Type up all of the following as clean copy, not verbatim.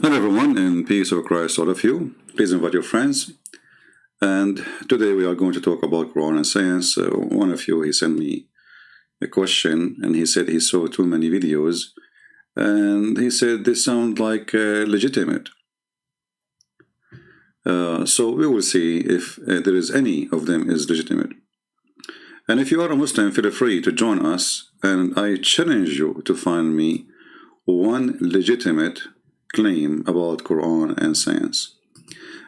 Hello everyone, and peace of Christ all of you. Please invite your friends. And today we are going to talk about Quran and science. One of you, he sent me a question and he said he saw too many videos and he said they sound like legitimate. So we will see if there is any of them is legitimate. And if you are a Muslim, feel free to join us, and I challenge you to find me one legitimate claim about Quran and science.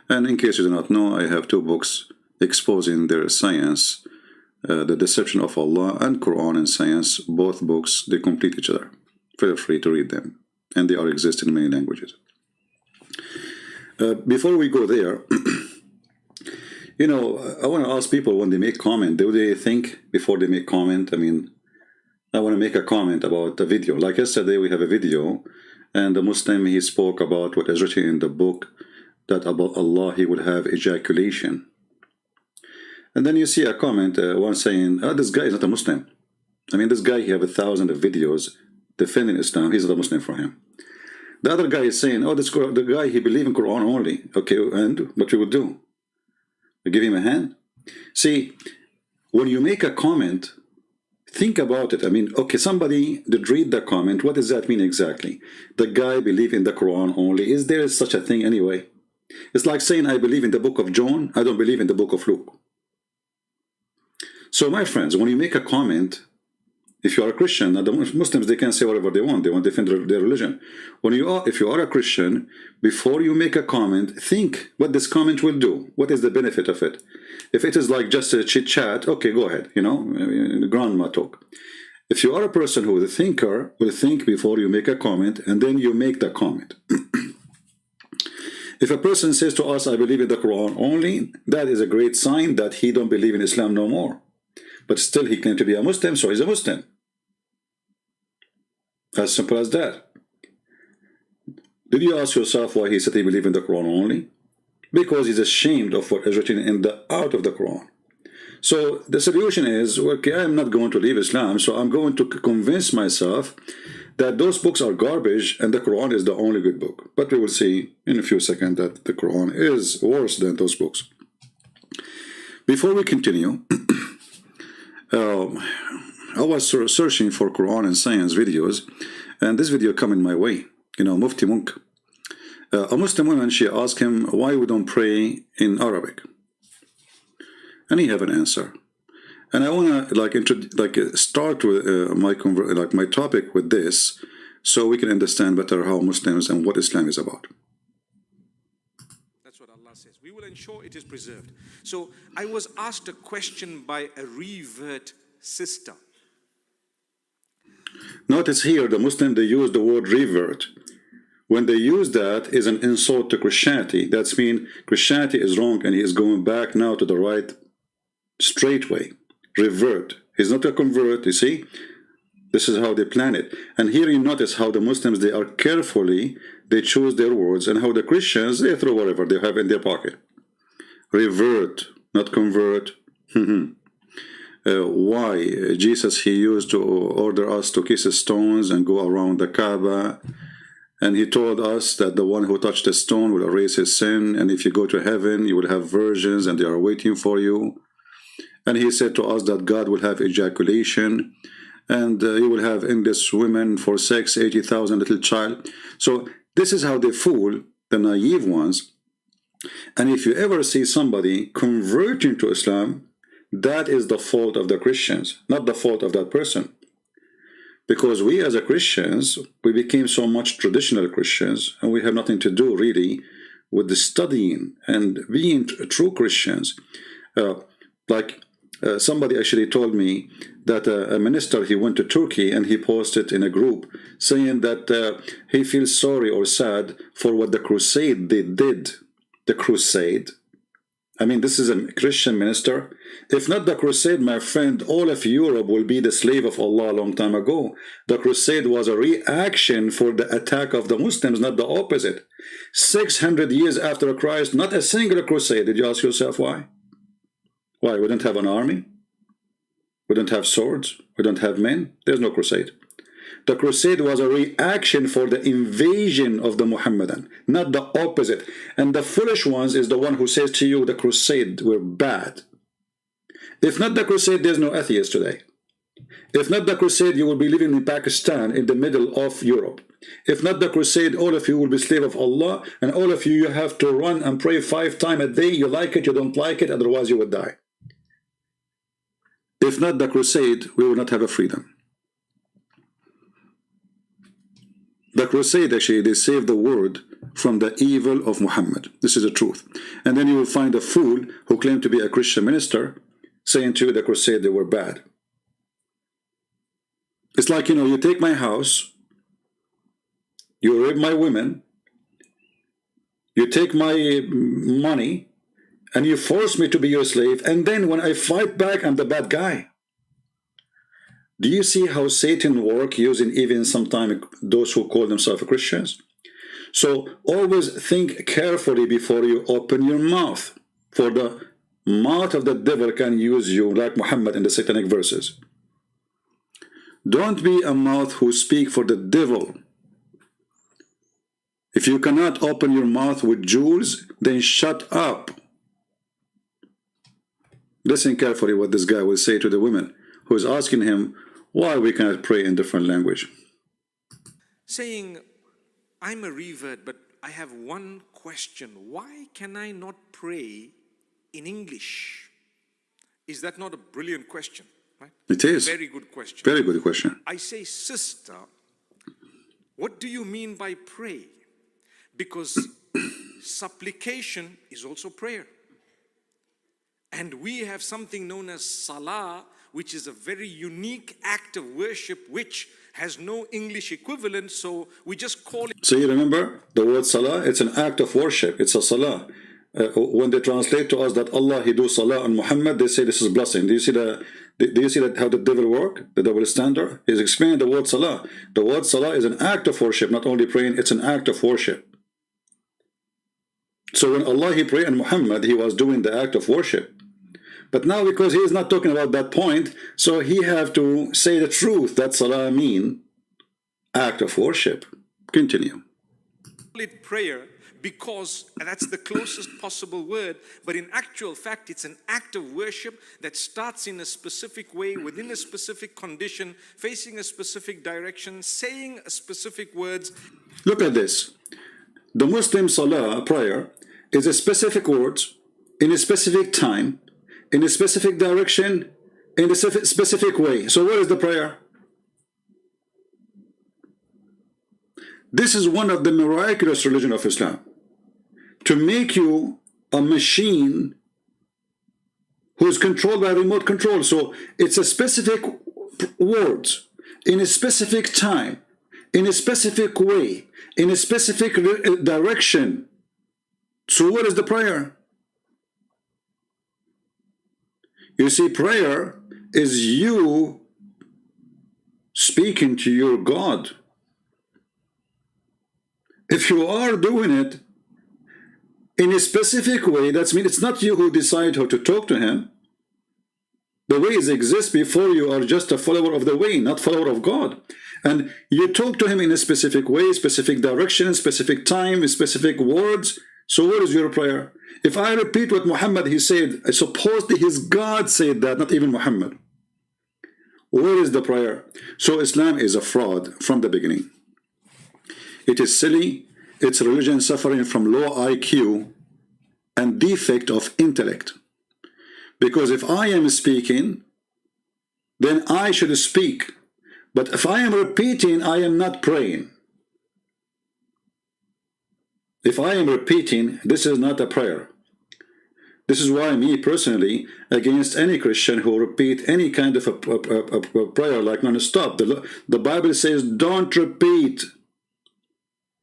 And in case you do not know, I have two books exposing their science, The Deception of Allah and Quran and Science. Both books, they complete each other. Feel free to read them, and they are exist in many languages. Before we go there, you know, I want to ask people when they make comment, do they think before they make comment? I mean, I want to make a comment about a video. Like yesterday, we have a video, and the Muslim, he spoke about what is written in the book, that about Allah, he will have ejaculation. And then you see a comment, one saying, oh, this guy is not a Muslim. I mean, this guy, he have 1,000 videos defending Islam. He's not a Muslim for him. The other guy is saying, oh, the guy, he believes in Quran only. Okay, and what you would do? You give him a hand? See, when you make a comment, think about it. I mean, okay, somebody did read the comment. What does that mean exactly? The guy believe in the Quran only. Is there such a thing anyway? It's like saying I believe in the book of John. I don't believe in the book of Luke. So my friends, when you make a comment, if you are a Christian, the Muslims, they can say whatever they want. They want to defend their religion. If you are a Christian, before you make a comment, think what this comment will do. What is the benefit of it? If it is like just a chit chat, okay, go ahead. You know, grandma talk. If you are a person who is a thinker, will think before you make a comment, and then you make the comment. If a person says to us, I believe in the Quran only, that is a great sign that he don't believe in Islam no more. But still he claims to be a Muslim, so he's a Muslim. As simple as that. Did you ask yourself why he said he believed in the Quran only? Because he's ashamed of what is written in out of the Quran. So the solution is, okay, I'm not going to leave Islam, so I'm going to convince myself that those books are garbage and the Quran is the only good book. But we will see in a few seconds that the Quran is worse than those books. Before we continue, I was searching for Quran and science videos, and this video came in my way. You know, Mufti Monk, a Muslim woman, she asked him why we don't pray in Arabic, and he have an answer. And I want to start with my topic with this, so we can understand better how Muslims and what Islam is about. That's what Allah says. We will ensure it is preserved. So I was asked a question by a revert sister. Notice here the Muslim, they use the word revert. When they use that, is an insult to Christianity. That's mean Christianity is wrong and he is going back now to the right straight way. Revert. He's not a convert, you see? This is how they plan it. And here you notice how the Muslims, they are carefully, they choose their words, and how the Christians, they throw whatever they have in their pocket. Revert, not convert. Why? Jesus, he used to order us to kiss stones and go around the Kaaba. And he told us that the one who touched the stone will erase his sin. And if you go to heaven, you will have virgins and they are waiting for you. And he said to us that God will have ejaculation. And you will have endless women for sex, 80,000 little child. So this is how they fool the naive ones. And if you ever see somebody converting to Islam, that is the fault of the Christians, not the fault of that person. Because we as a Christians, we became so much traditional Christians, and we have nothing to do really with the studying and being true Christians. Somebody actually told me that a minister, he went to Turkey and he posted in a group saying that he feels sorry or sad for what the crusade they did. The crusade. I mean, this is a Christian minister. If not the crusade, my friend, all of Europe will be the slave of Allah a long time ago. The crusade was a reaction for the attack of the Muslims, not the opposite. 600 years after Christ, not a single crusade. Did you ask yourself why? Why? We don't have an army. We don't have swords. We don't have men. There's no crusade. The crusade was a reaction for the invasion of the Muhammadan, not the opposite. And the foolish ones is the one who says to you the crusade were bad. If not the crusade, there's no atheist today. If not the crusade, you will be living in Pakistan in the middle of Europe. If not the crusade, all of you will be slave of Allah, and all of you have to run and pray 5 times a day. You like it, you don't like it, otherwise you would die. If not the crusade, we will not have a freedom. The crusade, actually, they saved the world from the evil of Muhammad. This is the truth. And then you will find a fool who claimed to be a Christian minister saying to you the crusade, they were bad. It's like, you know, you take my house, you rape my women, you take my money, and you force me to be your slave, and then when I fight back, I'm the bad guy. Do you see how Satan works using even sometimes those who call themselves Christians? So always think carefully before you open your mouth, for the mouth of the devil can use you like Muhammad in the satanic verses. Don't be a mouth who speak for the devil. If you cannot open your mouth with jewels, then shut up. Listen carefully what this guy will say to the women who is asking him why we cannot pray in different language. Saying, I'm a revert, but I have one question. Why can I not pray in English? Is that not a brilliant question? Right? It is. Very good question. Very good question. I say, sister, what do you mean by pray? Because supplication is also prayer. And we have something known as salah, which is a very unique act of worship, which has no English equivalent, so we just call it. So you remember the word salah? It's an act of worship. It's a salah. When they translate to us that Allah, He do salah on Muhammad, they say this is blessing. Do you see that? Do you see that how the devil work? The double standard? He's explaining the word salah. The word salah is an act of worship, not only praying, it's an act of worship. So when Allah, He prayed on Muhammad, He was doing the act of worship. But now because He is not talking about that point, so He have to say the truth that salah mean act of worship. Continue. Call it prayer because that's the closest possible word, but in actual fact it's an act of worship that starts in a specific way, within a specific condition, facing a specific direction, saying a specific words. Look at this. The Muslim salah, prayer, is a specific words, in a specific time, in a specific direction, in a specific way. So what is the prayer? This is one of the miraculous religion of Islam. To make you a machine who is controlled by remote control. So it's a specific words, in a specific time, in a specific way, in a specific direction. So what is the prayer? You see, prayer is you speaking to your God. If you are doing it in a specific way, that means it's not you who decide how to talk to Him. The ways exist before you are just a follower of the way, not follower of God. And you talk to Him in a specific way, specific direction, specific time, specific words. So what is your prayer? If I repeat what Muhammad he said, supposedly his God said that, not even Muhammad. Where is the prayer? So Islam is a fraud from the beginning. It is silly. It's a religion suffering from low IQ and defect of intellect. Because if I am speaking, then I should speak. But if I am repeating, I am not praying. If I am repeating, this is not a prayer. This is why me personally, against any Christian who repeat any kind of a prayer like non-stop. The Bible says, don't repeat.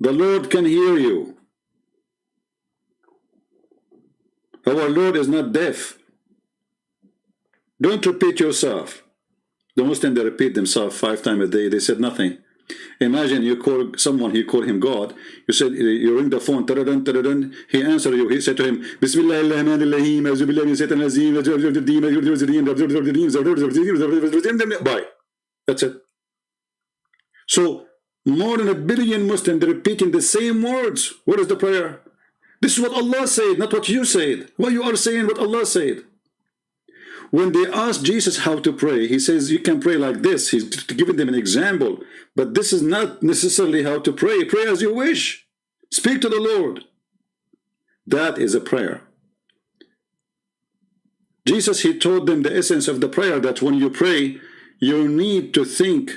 The Lord can hear you. Our Lord is not deaf. Don't repeat yourself. The Muslims, they repeat themselves 5 times a day. They said nothing. Imagine you call someone, you call him God. You said, you ring the phone, tadadun, tadadun. He answered you. He said to him, Bismillahirrahmanirrahim, bye. That's it. So more than 1 billion Muslims repeating the same words. What is the prayer? This is what Allah said, not what you said. What you are saying, what Allah said. When they asked Jesus how to pray, he says you can pray like this. He's giving them an example. But this is not necessarily how to pray. Pray as you wish. Speak to the Lord. That is a prayer. Jesus, he taught them the essence of the prayer, that when you pray, you need to think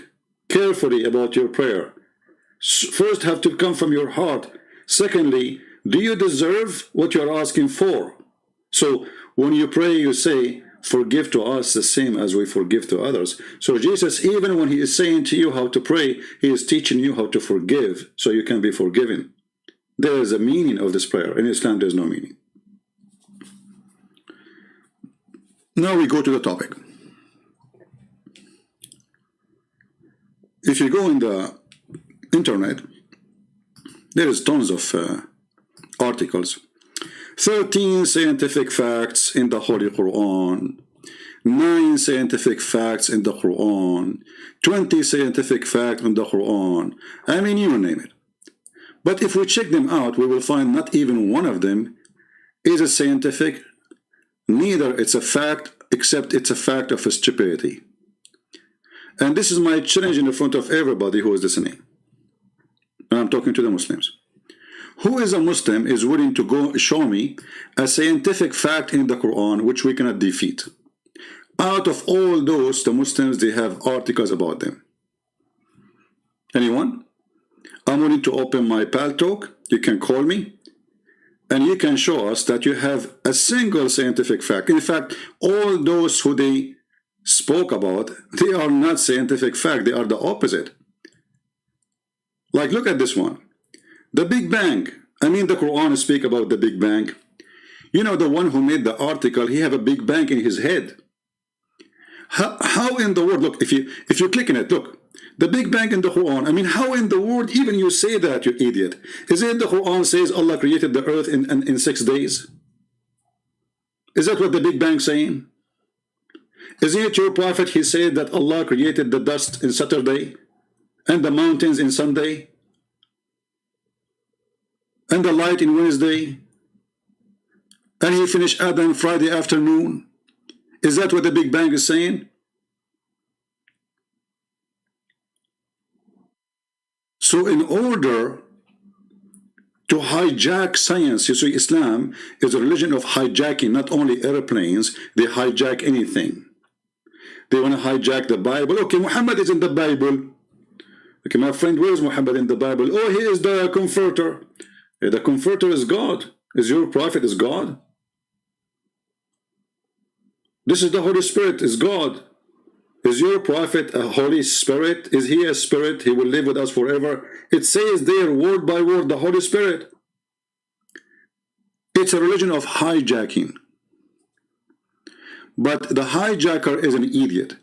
carefully about your prayer. First, have to come from your heart. Secondly, do you deserve what you're asking for? So when you pray, you say, forgive to us the same as we forgive to others. So Jesus, even when he is saying to you how to pray, he is teaching you how to forgive so you can be forgiven. There is a meaning of this prayer. In Islam, there's no meaning. Now we go to the topic. If you go in the internet, there is tons of articles. 13 scientific facts in the Holy Quran, 9 scientific facts in the Quran, 20 scientific facts in the Quran. I mean, you name it. But if we check them out, we will find not even one of them is a scientific, neither it's a fact, except it's a fact of stupidity. And this is my challenge in the front of everybody who is listening. And I'm talking to the Muslims. Who is a Muslim is willing to go show me a scientific fact in the Quran which we cannot defeat? Out of all those, the Muslims, they have articles about them. Anyone? I'm willing to open my Pal Talk. You can call me. And you can show us that you have a single scientific fact. In fact, all those who they spoke about, they are not scientific fact. They are the opposite. Like, look at this one. The Big Bang. I mean, the Quran speak about the Big Bang. You know, the one who made the article, he have a Big Bang in his head. How in the world, look, if you click on it, look, the Big Bang in the Quran, I mean, how in the world even you say that, you idiot? Is it the Quran says Allah created the earth in 6 days? Is that what the Big Bang saying? Is it your prophet, he said that Allah created the dust in Saturday and the mountains in Sunday and the light in Wednesday, and he finished Adam Friday afternoon? Is that what the Big Bang is saying? So in order to hijack science, you see, Islam is a religion of hijacking, not only airplanes, they hijack anything. They want to hijack the Bible. Okay, Muhammad is in the Bible. Okay, my friend, where is Muhammad in the Bible? Oh, he is the comforter. The comforter is God. Is your prophet is God? This is the Holy Spirit, is God. Is your prophet a Holy Spirit? Is he a spirit? He will live with us forever. It says there, word by word, the Holy Spirit. It's a religion of hijacking. But the hijacker is an idiot.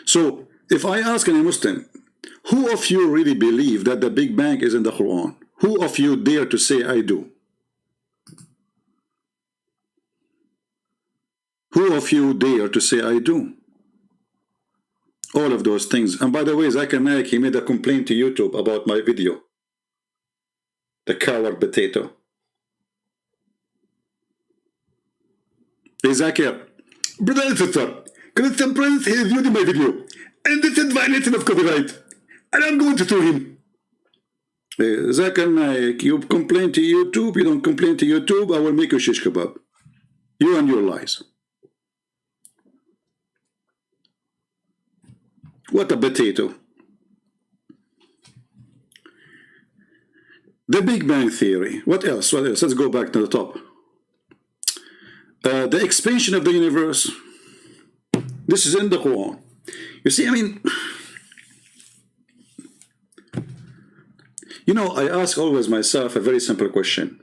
So if I ask any Muslim, who of you really believe that the Big Bang is in the Quran? Who of you dare to say I do? Who of you dare to say I do? All of those things. And by the way, Zakir Naik, he made a complaint to YouTube about my video. The coward potato. Hey Zakir, brother and sister, Christian Prince, he is viewing my video, and this is violation of copyright, and I'm going to sue him. Hey, Zakir Naik, you complain to YouTube, you don't complain to YouTube, I will make you shish kebab. You and your lies. What a potato. The Big Bang Theory. What else? What else? Let's go back to the top. The expansion of the universe. This is in the Quran. You see, I mean, you know, I ask always myself a very simple question.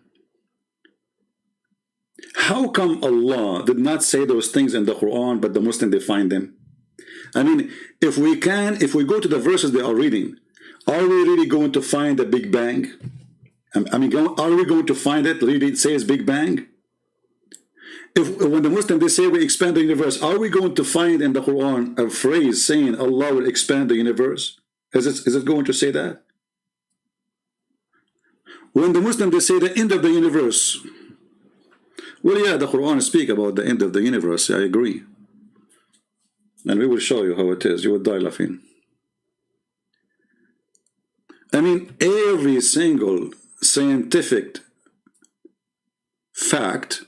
How come Allah did not say those things in the Quran, but the Muslim, they find them? I mean, if we go to the verses they are reading, are we really going to find the Big Bang? I mean, are we going to find it really it says Big Bang? When the Muslim, they say we expand the universe, are we going to find in the Quran a phrase saying Allah will expand the universe? Is it going to say that? When the Muslims, they say the end of the universe. Well, yeah, the Quran speak about the end of the universe. I agree. And we will show you how it is. You will die laughing. I mean, every single scientific fact,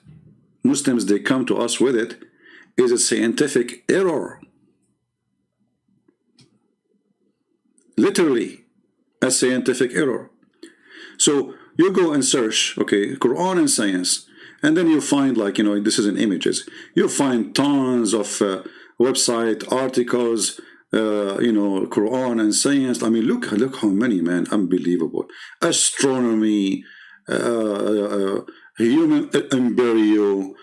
Muslims, they come to us with it, is a scientific error. Literally, a scientific error. So you go and search, okay, Quran and science, and then you find, like, you know, this is in images. You find tons of website articles, you know, Quran and science. I mean, look how many, man, unbelievable. Astronomy, human embryo,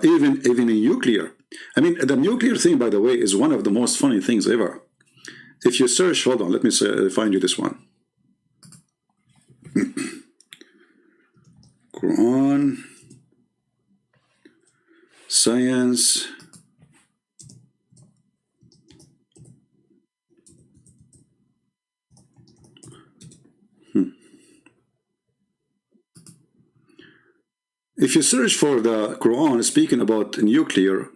even in nuclear. I mean, the nuclear thing, by the way, is one of the most funny things ever. If you search, hold on, let me find you this one. Quran, science, If you search for the Quran speaking about nuclear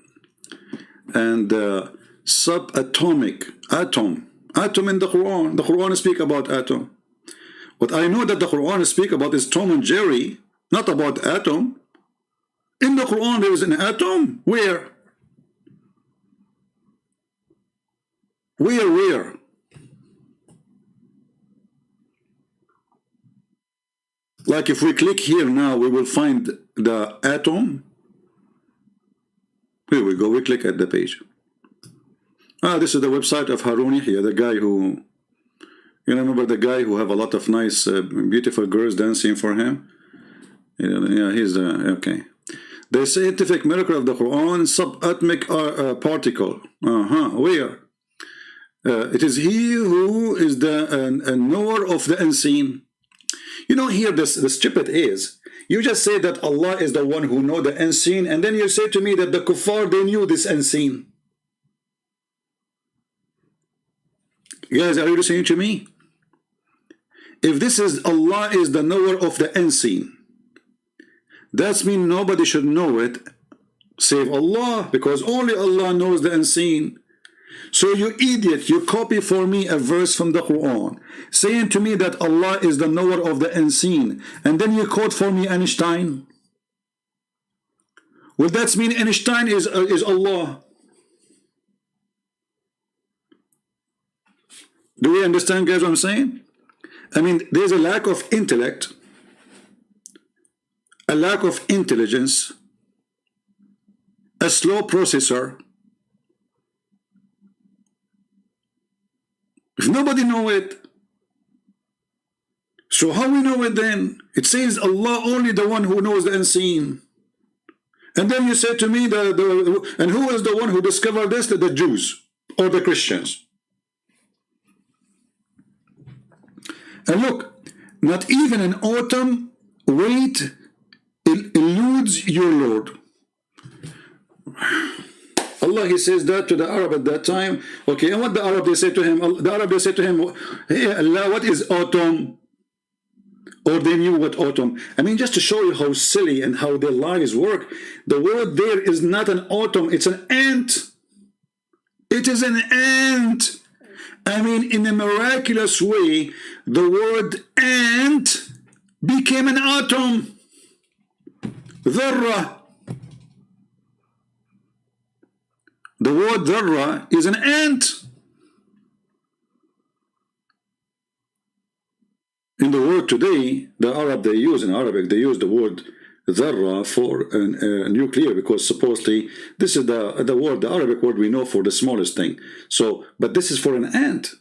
and subatomic, atom in the Quran speak about atom. What I know that the Quran speak about is Tom and Jerry, not about atom. In the Quran there is an atom. Where? Where? Like if we click here now, we will find the atom. Here we go, we click at the page. This is the website of Harun Yahya, the guy who, you remember the guy who have a lot of nice, beautiful girls dancing for him? Yeah, he's the, okay. The scientific miracle of the Quran, subatomic particle. Where? It is he who is the knower of the unseen. You know, here the stupid is, you just say that Allah is the one who knows the unseen, and then you say to me that the kuffar, they knew this unseen. Guys, are you listening to me? If this is Allah is the knower of the unseen, that means nobody should know it save Allah, because only Allah knows the unseen. So you idiot, you copy for me a verse from the Quran saying to me that Allah is the knower of the unseen, and then you quote for me Einstein. Well, that means Einstein is Allah. Do we understand, guys, what I'm saying? I mean, there's a lack of intellect, a lack of intelligence, a slow processor. If nobody know it, so how we know it then? It says Allah only the one who knows the unseen. And then you say to me, and who is the one who discovered this? The Jews or the Christians. And look, not even an atom weight eludes your Lord. Allah, he says that to the Arab at that time. Okay, and what the Arab they say to him? The Arab they say to him, hey Allah, what is atom? Or they knew what atom. I mean, just to show you how silly and how their lies work, the word there is not an atom, it's an ant. It is an ant. I mean, in a miraculous way, the word ant became an atom. Dharra. The word dharra is an ant. In the word today, the Arab they use in Arabic, they use the word dharra for nuclear, because supposedly this is the word, the Arabic word we know for the smallest thing. So, but this is for an ant.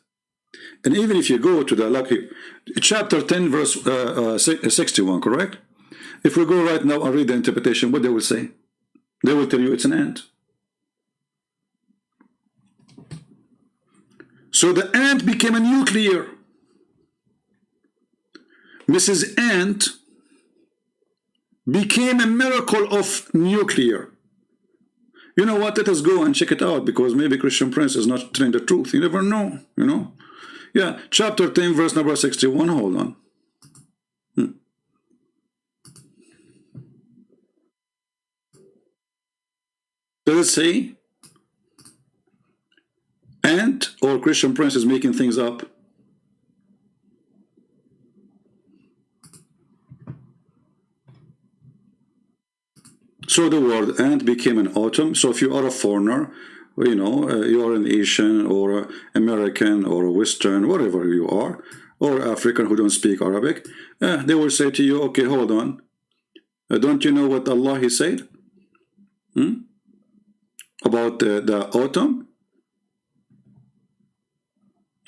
And even if you go to the chapter 10, verse 61, correct? If we go right now and read the interpretation, what they will say? They will tell you it's an ant. So the ant became a nuclear. Mrs. Ant became a miracle of nuclear. You know what? Let us go and check it out, because maybe Christian Prince is not telling the truth. You never know, you know. Yeah, chapter 10, verse number 61. Hold on. Does it say ant or Christian prince is making things up? So the word ant became an autumn. So if you are a foreigner, you know, you are an Asian or American or Western, whatever you are, or African who don't speak Arabic, they will say to you, okay, hold on. Don't you know what Allah He said? About the autumn?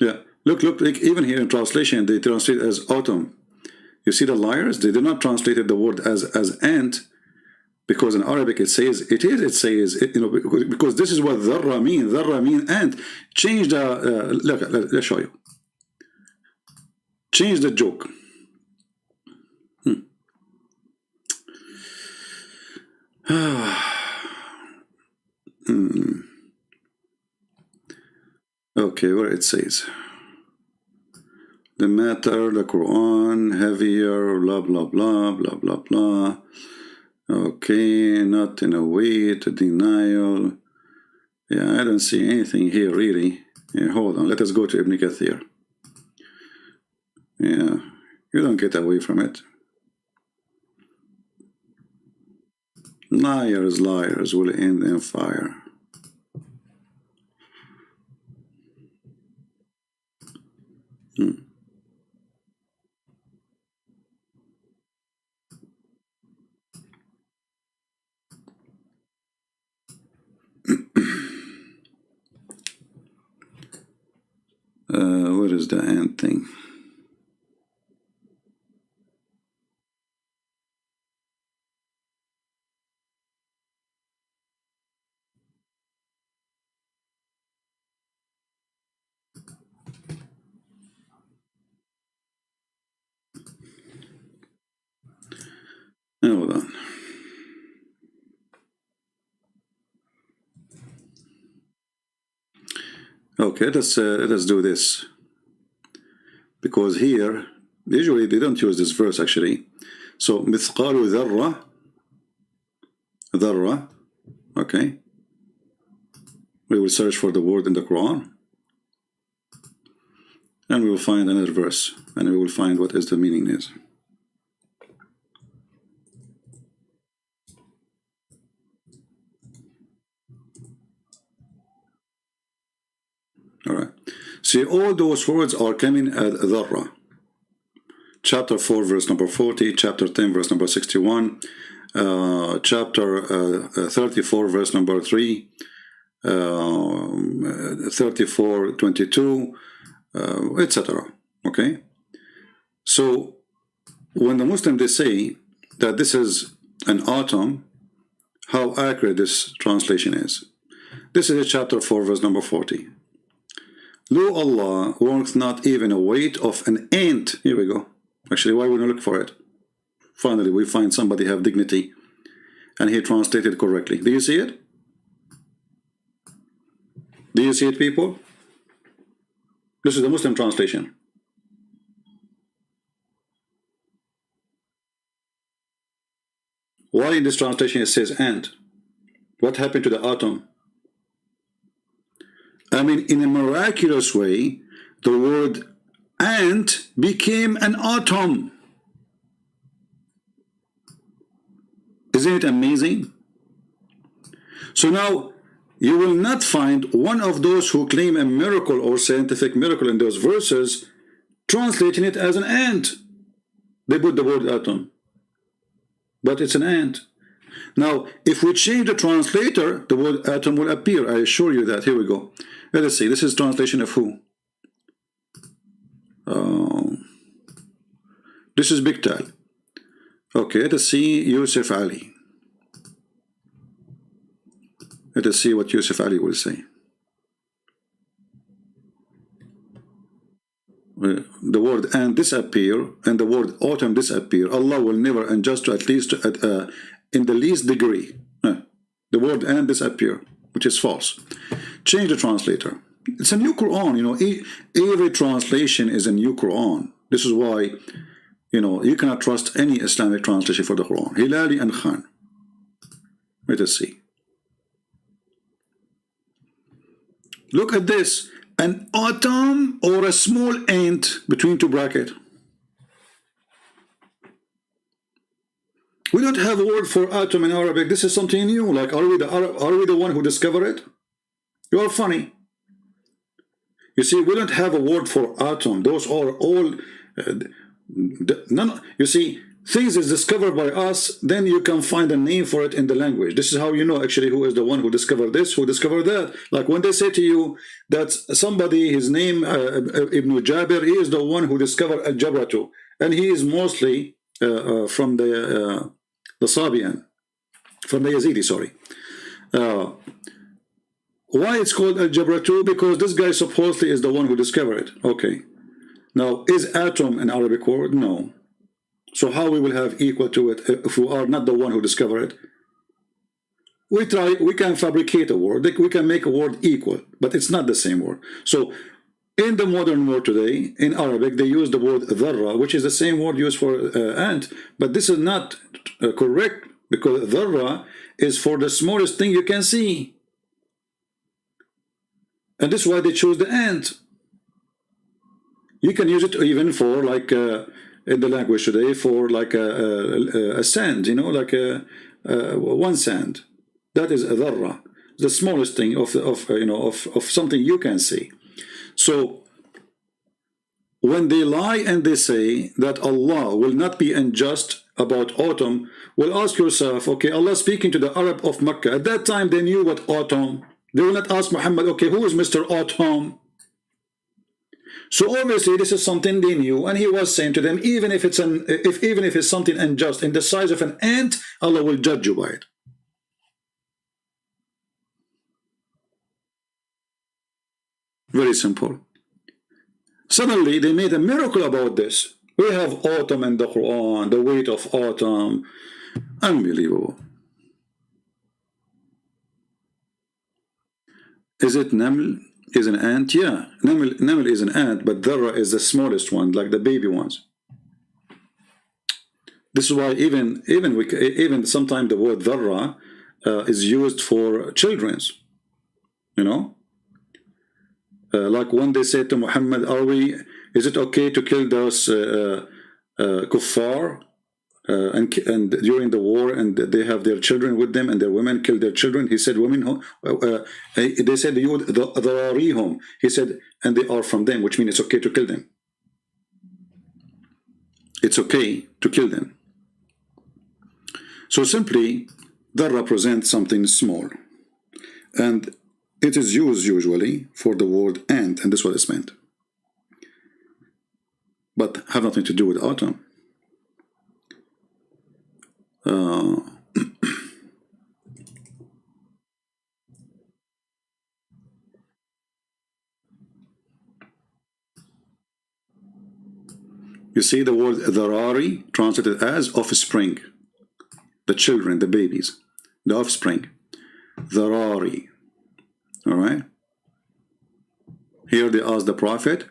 Yeah, look, like even here in translation, they translate as autumn. You see the liars? They did not translate the word as ant, because in Arabic it says, you know, because this is what dharra mean ant. Change the, look, let's show you. Change the joke. Okay, where it says the matter, the Quran, heavier, blah blah blah blah blah blah. Okay, not in a way to denial. Yeah, I don't see anything here really. Yeah, hold on, let us go to Ibn Kathir. Yeah, you don't get away from it. Liars will end in fire. What is the ant thing? Hold on. Okay, let's do this, because here usually they don't use this verse actually. So مثقال ذرة. Okay, we will search for the word in the Quran, and we will find another verse, and we will find what is the meaning is. All right. See, all those words are coming at dharra. Chapter 4, verse number 40, chapter 10, verse number 61, chapter 34, verse number 3, 34, 22, etc. Okay? So, when the Muslims, they say that this is an autumn, how accurate this translation is. This is chapter 4, verse number 40. Lo Allah works not even a weight of an ant. Here we go. Actually, why would we look for it? Finally, we find somebody have dignity, and he translated correctly. Do you see it? Do you see it, people? This is the Muslim translation. Why in this translation it says ant? What happened to the autumn? I mean, in a miraculous way, the word ant became an autumn. Isn't it amazing? So now, you will not find one of those who claim a miracle or scientific miracle in those verses translating it as an ant. They put the word atom, but it's an ant. Now, if we change the translator, the word atom will appear. I assure you that. Here we go. Let us see. This is translation of who? This is Biktal. Okay, let us see Yusuf Ali. Let us see what Yusuf Ali will say. The word and disappear and the word autumn disappear. Allah will never unjust, at least in the least degree. The word and disappear, which is false. Change the translator. It's a new Quran, you know. Every translation is a new Quran. This is why, you know, you cannot trust any Islamic translation for the Quran. Hilali and Khan. Let us see. Look at this. An atom or a small ant between two brackets. We don't have a word for atom in Arabic. This is something new. Like, are we the one who discovered it? You are funny. You see, we don't have a word for atom. Those are all none. You see, things is discovered by us, then you can find a name for it in the language. This is how you know actually who is the one who discovered this, who discovered that. Like when they say to you that somebody, his name Ibn Jabir, he is the one who discovered al-Jabratu, and he is mostly from the Sabian, from the Yazidi, sorry. Why it's called al-Jabratu? Because this guy supposedly is the one who discovered it. Okay. Now, is atom an Arabic word? No. So how we will have equal to it if we are not the one who discovered it? We can fabricate a word. We can make a word equal, but it's not the same word. So in the modern world today, in Arabic, they use the word dharra, which is the same word used for ant, but this is not correct, because dharra is for the smallest thing you can see. And this is why they choose the ant. You can use it even for, like, in the language today, for like a sand, you know, like one sand. That is a dharra, the smallest thing of something you can see. So when they lie and they say that Allah will not be unjust about autumn, well, ask yourself, okay, Allah speaking to the Arab of Mecca, at that time they knew what autumn. They will not ask Muhammad, okay, who is Mr. Autumn? So obviously this is something they knew, and he was saying to them, even if it's even if it's something unjust in the size of an ant, Allah will judge you by it. Very simple. Suddenly they made a miracle about this. We have autumn in the Quran, the weight of autumn. Unbelievable. Is it Naml? Is an ant? Yeah, Naml is an ant, but Dharra is the smallest one, like the baby ones. This is why even sometimes the word Dharra is used for children's. You know, like when they say to Muhammad, is it okay to kill those kuffar and during the war, and they have their children with them, and their women kill their children? He said, women, they said, the he said, and they are from them, which means it's okay to kill them. It's okay to kill them. So simply, that represents something small, and it is used usually for the word ant, and this is what it's meant, but have nothing to do with autumn. You see the word dharari translated as offspring, the children, the babies, the offspring, dharari. All right. Here they ask the Prophet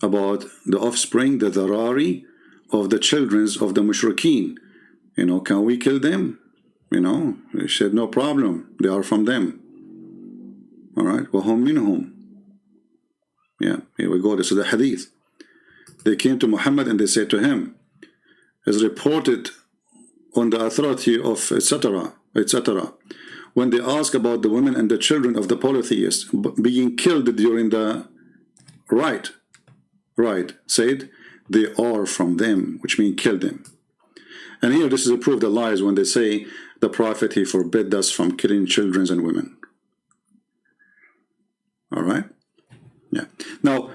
about the offspring, the dharari of the children of the mushrikeen. You know, can we kill them? You know, he said, no problem. They are from them. All right. وَهُمْ مِنْهُمْ. Yeah, here we go. This is the hadith. They came to Muhammad and they said to him, as reported on the authority of etc., etc., when they ask about the women and the children of the polytheists being killed during the rite, said, they are from them, which means kill them. And here this is a proof of lies when they say the Prophet, he forbid us from killing children and women. All right? Yeah. Now,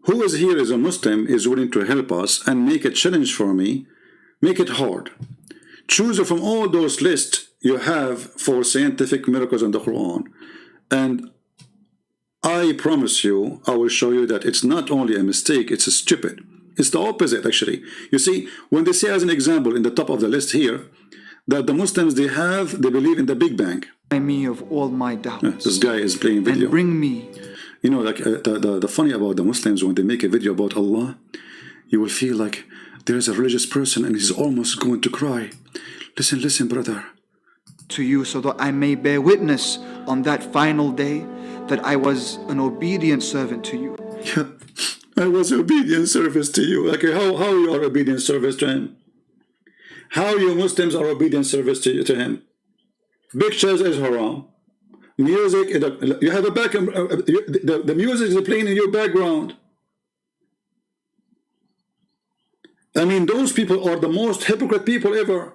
who is here as a Muslim is willing to help us and make a challenge for me, make it hard. Choose from all those lists you have for scientific miracles in the Quran. And I promise you, I will show you that it's not only a mistake, it's a stupid. It's the opposite, actually. You see, when they say as an example in the top of the list here, that the Muslims, they believe in the Big Bang. Me of all my doubts. This guy is playing video. And bring me You know, like the funny about the Muslims, when they make a video about Allah, you will feel like there is a religious person and he's almost going to cry. Listen, listen, brother. To you, so that I may bear witness on that final day that I was an obedient servant to you. Yeah, I was obedient service to you. Like how you are obedient service to him? How you Muslims are obedient service to him? Pictures is haram. Music, you have a back. The music is playing in your background. I mean, those people are the most hypocrite people ever.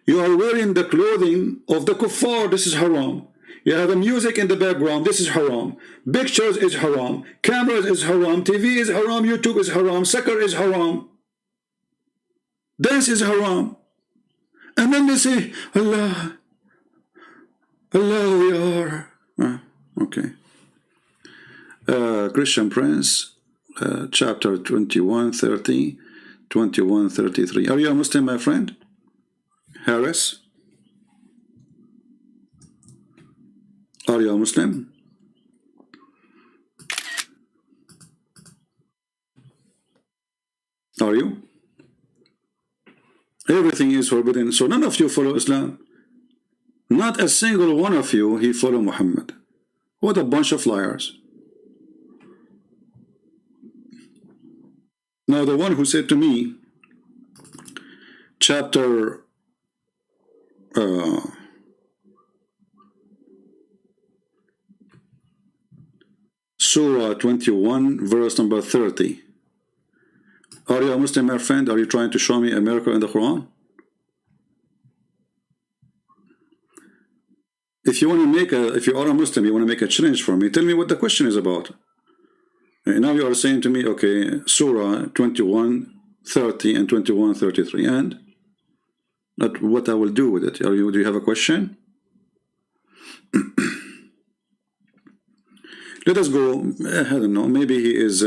You are wearing the clothing of the kuffar. This is haram. You have a music in the background. This is haram. Pictures is haram. Cameras is haram. TV is haram. YouTube is haram. Soccer is haram. Dance is haram. And then they say, Allah, Allah, we are. Okay. Christian Prince, chapter 21:30, 21:33. Are you a Muslim, my friend? Harris? Are you a Muslim? Are you? Everything is forbidden. So none of you follow Islam. Not a single one of you, he follow Muhammad. What a bunch of liars. Now the one who said to me, chapter Surah 21, verse number 30. Are you a Muslim, my friend? Are you trying to show me a miracle in the Quran? If you want to make if you are a Muslim, you want to make a challenge for me, tell me what the question is about. And now you are saying to me, okay, Surah 21, 30 and 21, 33, and what I will do with it. Do you have a question? Let us go. I don't know. Maybe he is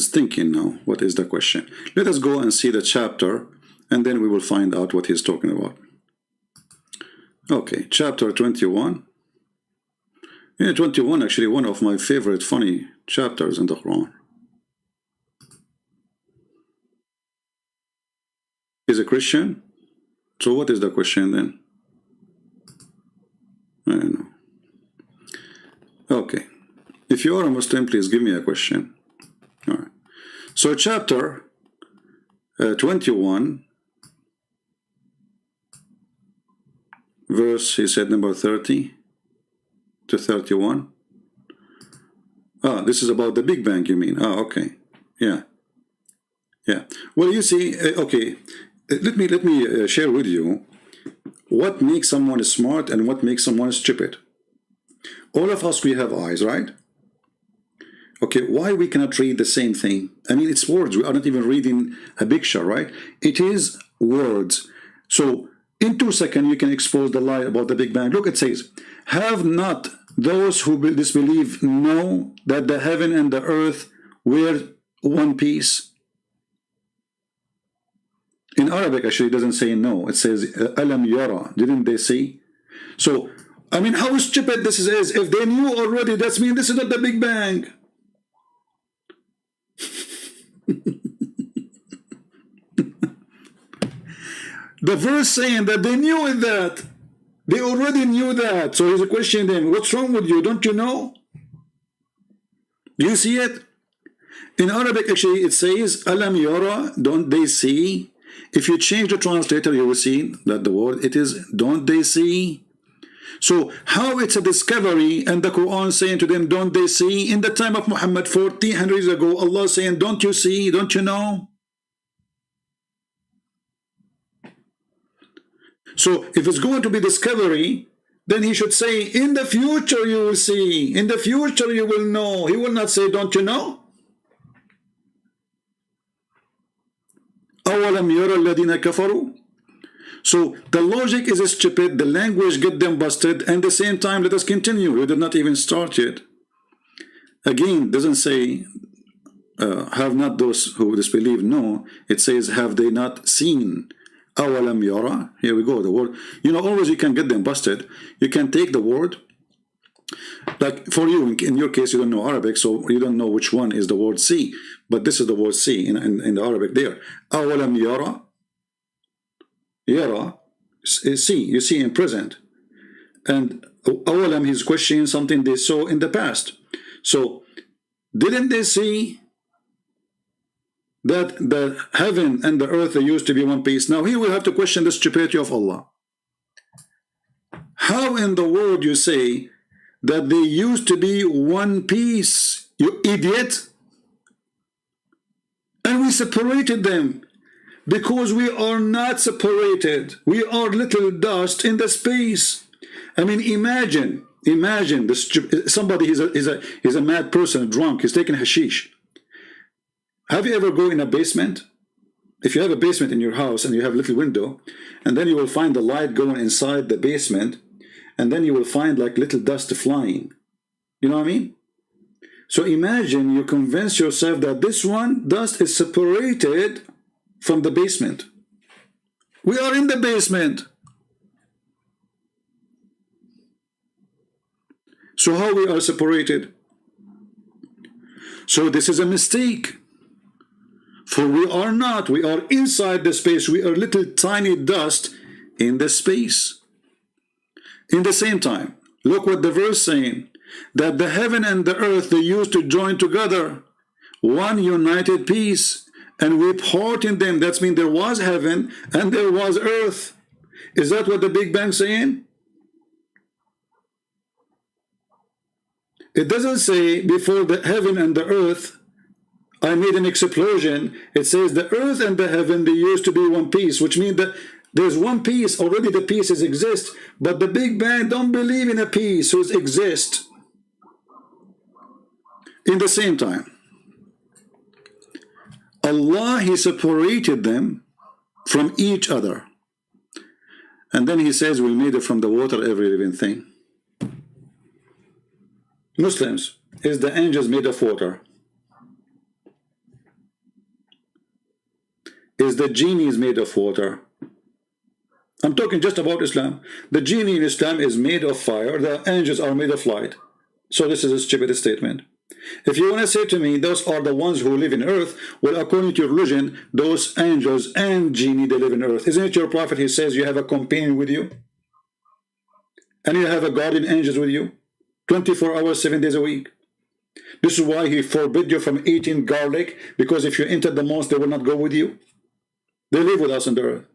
thinking now. What is the question? Let us go and see the chapter, and then we will find out what he's talking about. Okay, chapter 21. Yeah, 21 actually one of my favorite funny chapters in the Quran. Is a Christian? So what is the question then? I don't know. Okay. If you are a Muslim, please give me a question. All right. So chapter 21, verse, he said number 30 to 31. Ah, this is about the Big Bang, you mean? Ah, okay. Yeah. Yeah. Well, you see, okay, let me share with you what makes someone smart and what makes someone stupid. All of us, we have eyes, right? Okay, why we cannot read the same thing? I mean, it's words. We are not even reading a picture, right? It is words. So in 2 seconds, you can expose the lie about the Big Bang. Look, it says, have not those who disbelieve know that the heaven and the earth were one piece? In Arabic, actually, it doesn't say no. It says, alam yara. Didn't they see? So, I mean, how stupid this is. If they knew already, that means this is not the Big Bang. The verse saying that they knew that. They already knew that. So he's questioning them, what's wrong with you? Don't you know? Do you see it? In Arabic, actually, it says, alam yara, don't they see? If you change the translator, you will see that the word, it is, don't they see? So how it's a discovery and the Quran saying to them, don't they see? In the time of Muhammad, 1400 years ago, Allah saying, don't you see? Don't you know? So if it's going to be discovery, then he should say, in the future you will see. In the future you will know. He will not say, don't you know? أَوَلَمْ يَرَ الَّذِينَ كَفَرُوا. So the logic is stupid, the language get them busted, and at the same time, let us continue. We did not even start yet. Again, doesn't say, have not those who disbelieve, no. It says, have they not seen? أَوَلَمْ يَرَ. Here we go, the word. You know, always you can get them busted. You can take the word, Like for you, in your case, you don't know Arabic, so you don't know which one is the word see. But this is the word see in the Arabic there. أَوَلَمْ يَرَى. Yara is see, you see in present. And أَوَلَمْ, he's questioning something they saw in the past. So didn't they see that the heaven and the earth they used to be one piece? Now here we have to question the stupidity of Allah. How in the world you say that they used to be one piece, you idiot? And we separated them because we are not separated. We are little dust in the space. I mean, imagine somebody is a mad person, drunk, he's taking hashish. Have you ever go in a basement? If you have a basement in your house and you have a little window, and then you will find the light going inside the basement, and then you will find like little dust flying. You know what I mean? So imagine you convince yourself that this one dust is separated from the basement. We are in the basement. So how we are separated? So this is a mistake. For we are not. We are inside the space. We are little tiny dust in the space. In the same time, look what the verse saying. That the heaven and the earth, they used to join together. One united piece. And we part in them. That means there was heaven and there was earth. Is that what the Big Bang saying? It doesn't say before the heaven and the earth I made an explosion. It says the earth and the heaven, they used to be one piece, which means that there's one piece, already the pieces exist, but the Big Bang don't believe in a piece, so it exists. In the same time, Allah, He separated them from each other. And then He says, we made it from the water every living thing. Muslims, is the angels made of water? Is the genies made of water? I'm talking just about Islam. The genie in Islam is made of fire. The angels are made of light. So this is a stupid statement. If you want to say to me, those are the ones who live in earth, well, according to your religion, those angels and genie, they live in earth. Isn't it your prophet? He says you have a companion with you. And you have a guardian angels with you. 24 hours, 7 days a week. This is why He forbid you from eating garlic, because if you enter the mosque, they will not go with you. They live with us on the earth.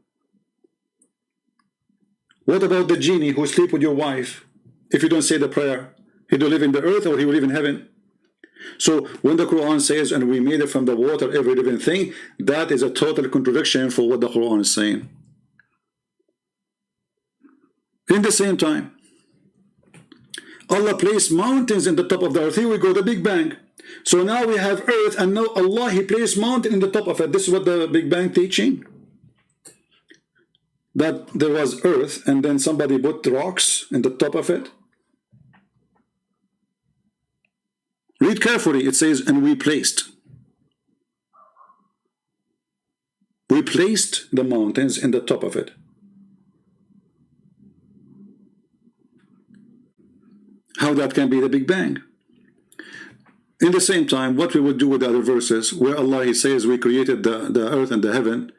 What about the genie who sleep with your wife? If you don't say the prayer, he will live in the earth or he will live in heaven? So when the Quran says, and we made it from the water every living thing, that is a total contradiction for what the Quran is saying. In the same time, Allah placed mountains in the top of the earth. Here we go, the Big Bang. So now we have earth, and now Allah, He placed mountain in the top of it. This is what the Big Bang teaching. That there was earth, and then somebody put rocks in the top of it. Read carefully, it says, and we placed. We placed the mountains in the top of it. How that can be the Big Bang? In the same time, what we would do with the other verses, where Allah, He says, we created the earth and the heaven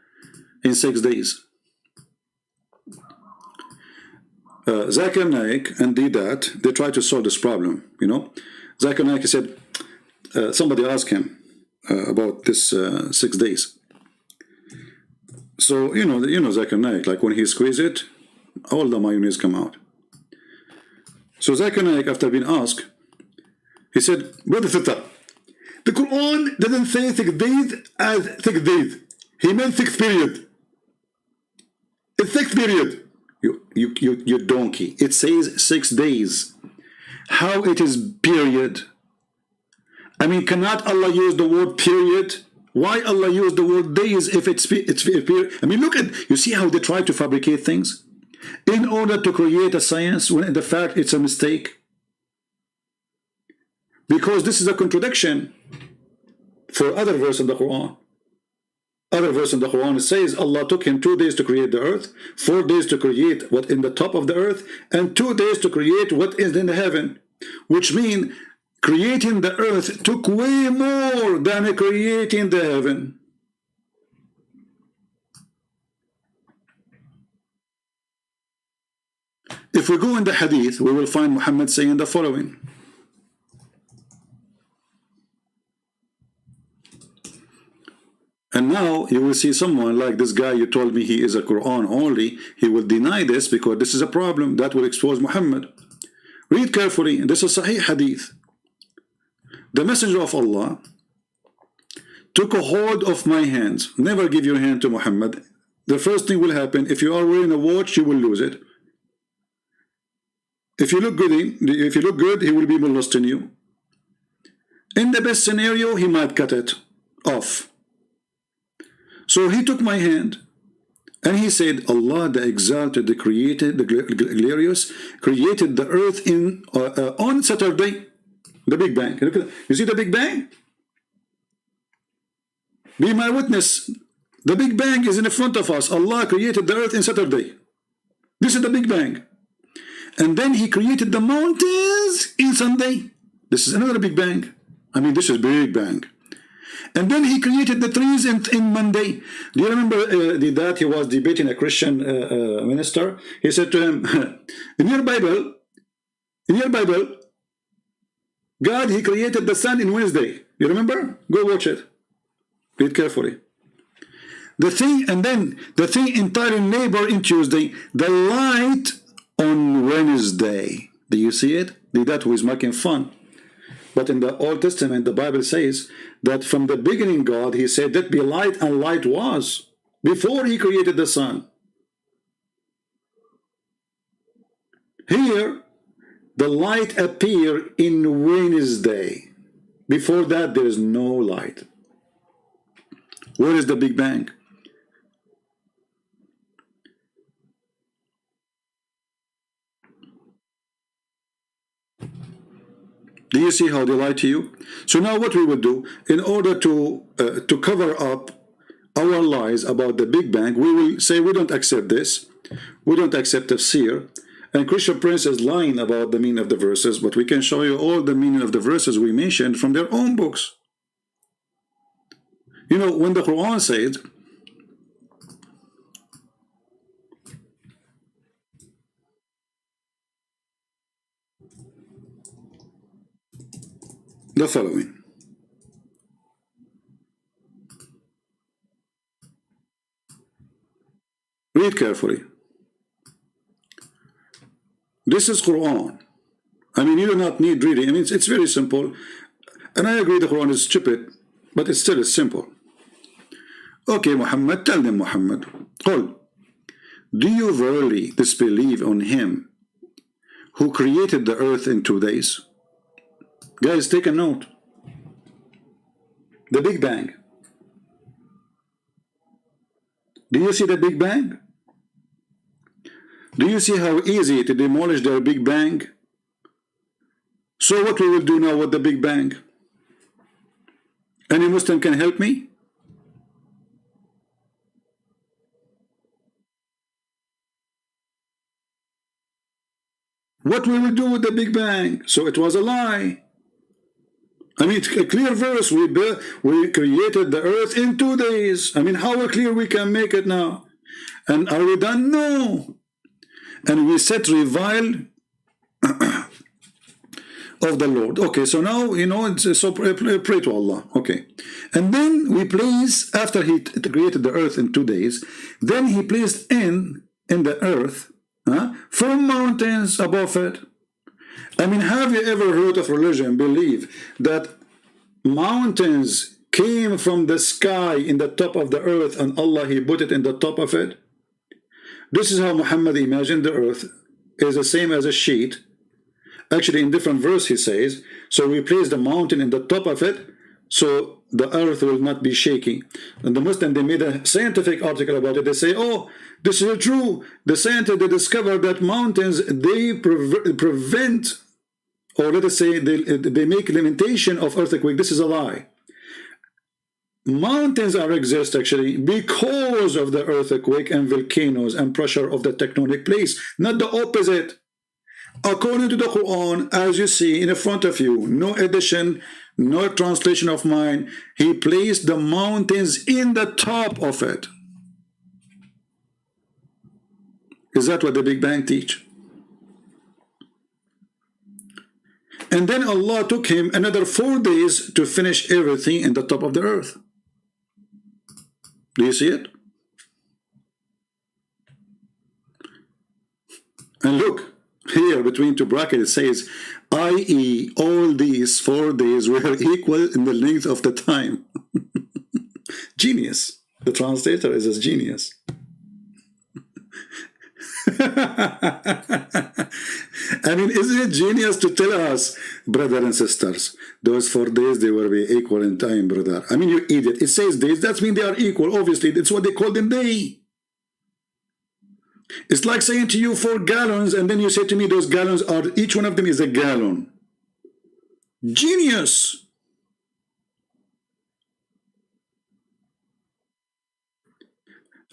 in 6 days. Zakir Naik and Didat, they try to solve this problem, you know. Zakir Naik said, somebody asked him about this 6 days. So, you know Zakir Naik, like when he squeezes it, all the mayonnaise come out. So Zakir Naik, after being asked, he said, Brother Fitta, the Quran doesn't say 6 days as 6 days. He meant 6 period. It's 6 period. You donkey. It says 6 days. How it is period? I mean, cannot Allah use the word period? Why Allah use the word days if it's period? I mean, look at, you see how they try to fabricate things in order to create a science when in the fact it's a mistake. Because this is a contradiction for other verse in the Quran. Other verse in the Quran says Allah took Him 2 days to create the earth, 4 days to create what in the top of the earth, and 2 days to create what is in the heaven. which means creating the earth took way more than creating the heaven. If we go in the hadith, we will find Muhammad saying the following. And now you will see someone like this guy, you told me he is a Quran only, he will deny this because this is a problem that will expose Muhammad. Read carefully, this is Sahih Hadith. The Messenger of Allah took a hold of my hands. Never give your hand to Muhammad. The first thing will happen, if you are wearing a watch, you will lose it. If you look good, he will be molesting you. In the best scenario, he might cut it off. So he took my hand and he said, Allah the Exalted, the Created, the Glorious, created the earth on Saturday, the Big Bang. You see the Big Bang? Be my witness. The Big Bang is in front of us. Allah created the earth in Saturday. This is the Big Bang. And then he created the mountains in Sunday. This is another Big Bang. I mean, this is Big Bang. And then he created the trees in Monday. Do you remember that he was debating a Christian minister? He said to him, in your Bible, God, he created the sun in Wednesday. You remember? Go watch it. Read carefully. The thing, and then the thing entirely neighbor in Tuesday, the light on Wednesday. Do you see it? That who is making fun. But in the Old Testament, the Bible says that from the beginning, God, he said, let be light, and light was, before he created the sun. Here, the light appeared in Wednesday. Before that, there is no light. Where is the Big Bang? Do you see how they lie to you? So now what we will do, in order to cover up our lies about the Big Bang, we will say we don't accept this. We don't accept tafsir. And Christian Prince is lying about the meaning of the verses, but we can show you all the meaning of the verses we mentioned from their own books. You know, when the Quran said, the following. Read carefully. This is Quran. I mean, you do not need reading. I mean, it's very simple. And I agree the Quran is stupid, but it's still simple. Okay, Muhammad, tell them, Muhammad. قل, do you verily disbelieve on him who created the earth in 2 days? Guys, take a note. The Big Bang. Do you see the Big Bang? Do you see how easy to demolish their Big Bang? So what we will do now with the Big Bang? Any Muslim can help me? What we will do with the Big Bang? So it was a lie. I mean, it's a clear verse. We created the earth in 2 days. I mean, how clear we can make it now? And are we done? No. And we set revile of the Lord. Okay, so now, you know, so pray to Allah. Okay. And then we place, after he created the earth in 2 days, then he placed in the earth, from mountains above it. I mean, have you ever heard of religion believe that mountains came from the sky in the top of the earth and Allah, he put it in the top of it? This is how Muhammad imagined the earth is the same as a sheet. Actually, in different verse he says, so we place the mountain in the top of it, so the earth will not be shaking. And the Muslim, they made a scientific article about it. They say, oh, this is true. The scientists, they discovered that mountains, they prevent, or let us say, they make limitation of earthquake. This is a lie. Mountains are exist actually because of the earthquake and volcanoes and pressure of the tectonic plates, not the opposite. According to the Quran, as you see in front of you, no addition, no translation of mine, he placed the mountains in the top of it. Is that what the Big Bang teach? And then Allah took him another 4 days to finish everything in the top of the earth. Do you see it? And look, here between two brackets it says, i.e. all these 4 days were equal in the length of the time. Genius. The translator is a genius. I mean, isn't it genius to tell us, brother and sisters, those 4 days they will be equal in time, brother? I mean, you idiot. It says days, that means they are equal. Obviously, that's what they call them day. It's like saying to you 4 gallons, and then you say to me those gallons are, each one of them is a gallon. Genius.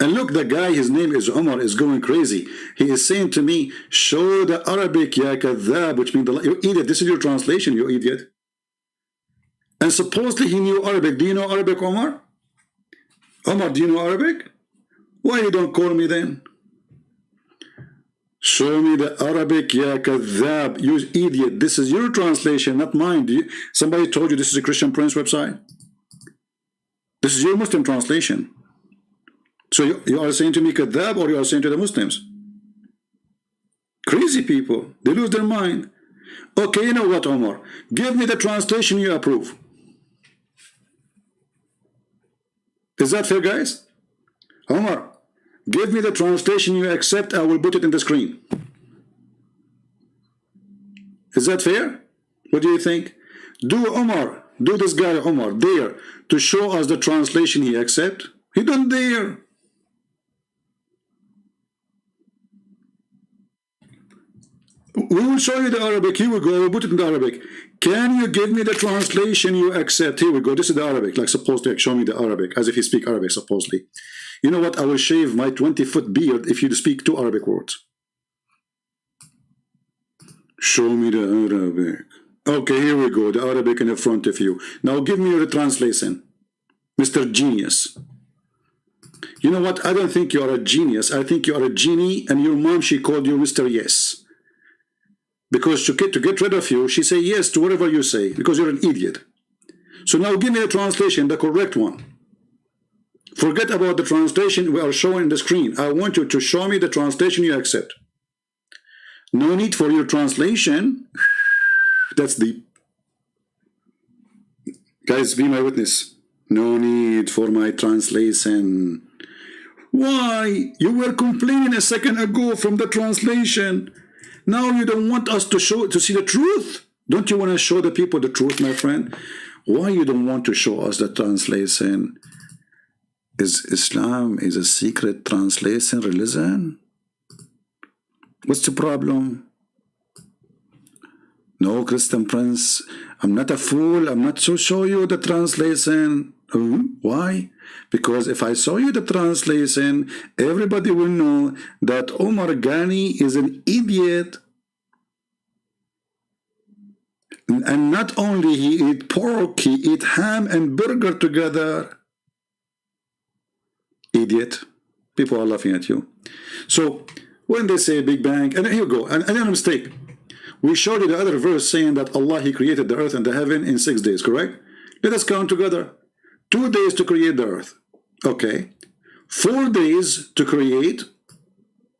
And look, the guy, his name is Umar, is going crazy. He is saying to me, show the Arabic, ya kadhab, which means, you idiot, this is your translation, you idiot. And supposedly he knew Arabic. Do you know Arabic, Umar? Umar, do you know Arabic? Why you don't call me then? Show me the Arabic, ya kadhab, you idiot. This is your translation, not mine. Somebody told you this is a Christian Prince website? This is your Muslim translation. So you are saying to me kadhab, or you are saying to the Muslims? Crazy people, they lose their mind. Okay, you know what, Omar? Give me the translation you approve. Is that fair, guys? Omar, give me the translation you accept, I will put it in the screen. Is that fair? What do you think? Do Omar, do this guy Omar dare to show us the translation he accept? He don't dare. We will show you the Arabic. Here we go. We'll put it in the Arabic. Can you give me the translation you accept? Here we go. This is the Arabic. Like supposedly, show me the Arabic. As if you speak Arabic, supposedly. You know what? I will shave my 20-foot beard if you speak 2 Arabic words. Show me the Arabic. Okay, here we go. The Arabic in front of you. Now give me your translation. Mr. Genius. You know what? I don't think you are a genius. I think you are a genie, and your mom, she called you Mr. Yes. Because to get rid of you, she say yes to whatever you say, because you're an idiot. So now give me the translation, the correct one. Forget about the translation we are showing on the screen. I want you to show me the translation you accept. No need for your translation. That's deep. Guys, be my witness. No need for my translation. Why? You were complaining a second ago from the translation. Now you don't want us to see the truth? Don't you want to show the people the truth, my friend? Why you don't want to show us the translation? Is Islam is a secret translation religion? What's the problem? No, Christian Prince, I'm not a fool. I'm not to show you the translation. Why? Because if I show you the translation, everybody will know that Omar Ghani is an idiot. And not only he eat pork, he eat ham and burger together. Idiot. People are laughing at you. So when they say Big Bang, and here you go, and a mistake. We showed you the other verse saying that Allah, he created the earth and the heaven in 6 days, correct? Let us count together. 2 days to create the earth. Okay. 4 days to create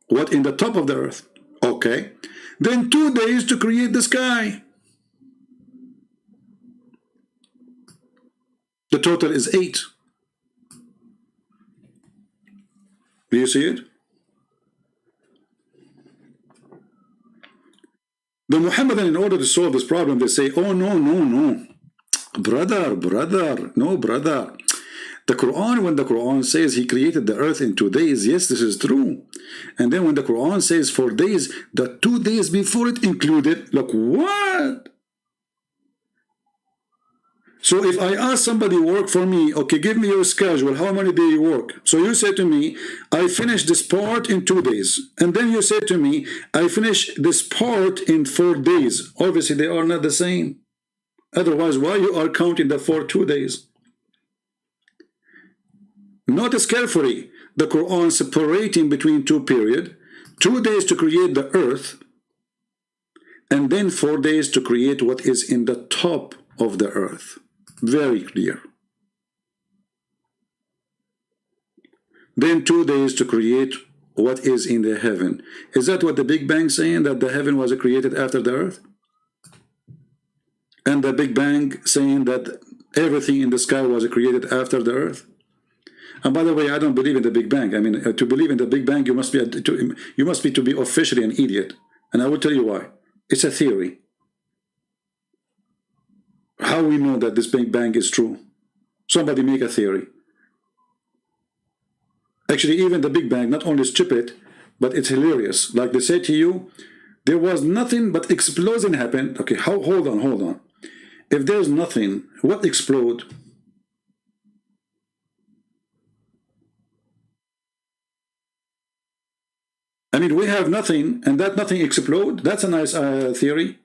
what in the top of the earth. Okay. Then 2 days to create the sky. The total is 8. Do you see it? The Muhammadan, in order to solve this problem, they say, oh, no. Brother, no, brother. The Quran, when the Quran says he created the earth in 2 days, yes, this is true. And then when the Quran says 4 days, the 2 days before it included, look, what? So if I ask somebody work for me, okay, give me your schedule, how many days you work? So you say to me, I finish this part in 2 days. And then you say to me, I finish this part in 4 days. Obviously, they are not the same. Otherwise, why you are counting that for 2 days? Notice carefully, the Quran separating between 2 periods, 2 days to create the earth, and then 4 days to create what is in the top of the earth. Very clear. Then 2 days to create what is in the heaven. Is that what the Big Bang saying, that the heaven was created after the earth? And the Big Bang saying that everything in the sky was created after the earth? And by the way, I don't believe in the Big Bang. I mean, to believe in the Big Bang, you must be to be officially an idiot. And I will tell you why. It's a theory. How we know that this Big Bang is true? Somebody make a theory. Actually, even the Big Bang not only is stupid, but it's hilarious. Like they say to you, there was nothing but explosion happened. Okay, hold on. If there's nothing, what explode? I mean, we have nothing, and that nothing explode. That's a nice theory.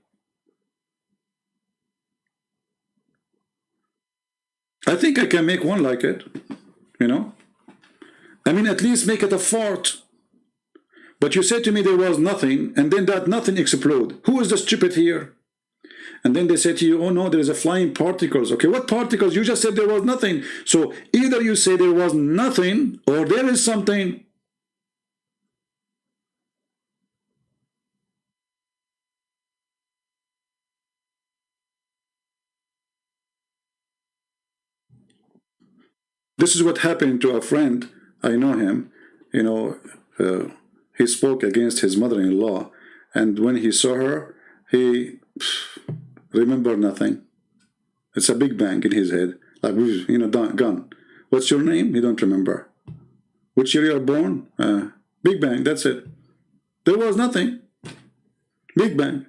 I think I can make one like it, you know. I mean, at least make it a fart. But you said to me there was nothing, and then that nothing explode. Who is the stupid here? And then they say to you, oh no, there is a flying particles. Okay, what particles? You just said there was nothing. So either you say there was nothing, or there is something. This is what happened to a friend. I know him. You know, he spoke against his mother-in-law, and when he saw her, he remembered nothing. It's a Big Bang in his head, like, you know, gone. What's your name? He don't remember. Which year you are born? Big Bang. That's it. There was nothing. Big Bang.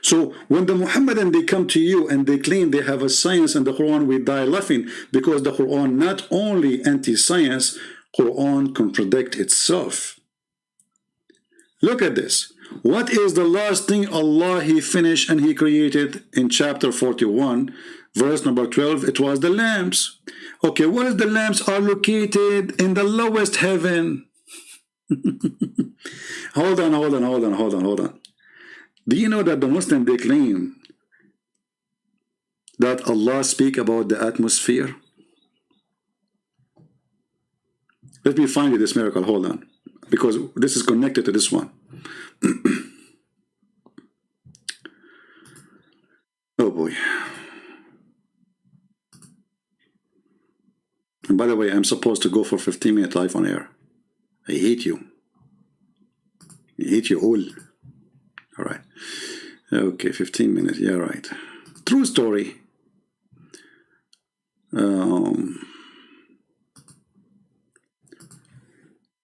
So when the Mohammedan, they come to you and they claim they have a science and the Quran, we die laughing, because the Quran not only anti-science, Quran contradict itself. Look at this. What is the last thing Allah He finished and He created in chapter 41, verse number 12? It was the lamps. Okay, what is the lamps are located in the lowest heaven? Hold on. Do you know that the Muslims, they claim that Allah speak about the atmosphere? Let me find you this miracle. Hold on, because this is connected to this one. Oh boy. And by the way, I'm supposed to go for 15-minute live on air. I hate you. I hate you all. All right. Okay, 15 minutes. Yeah, right. True story.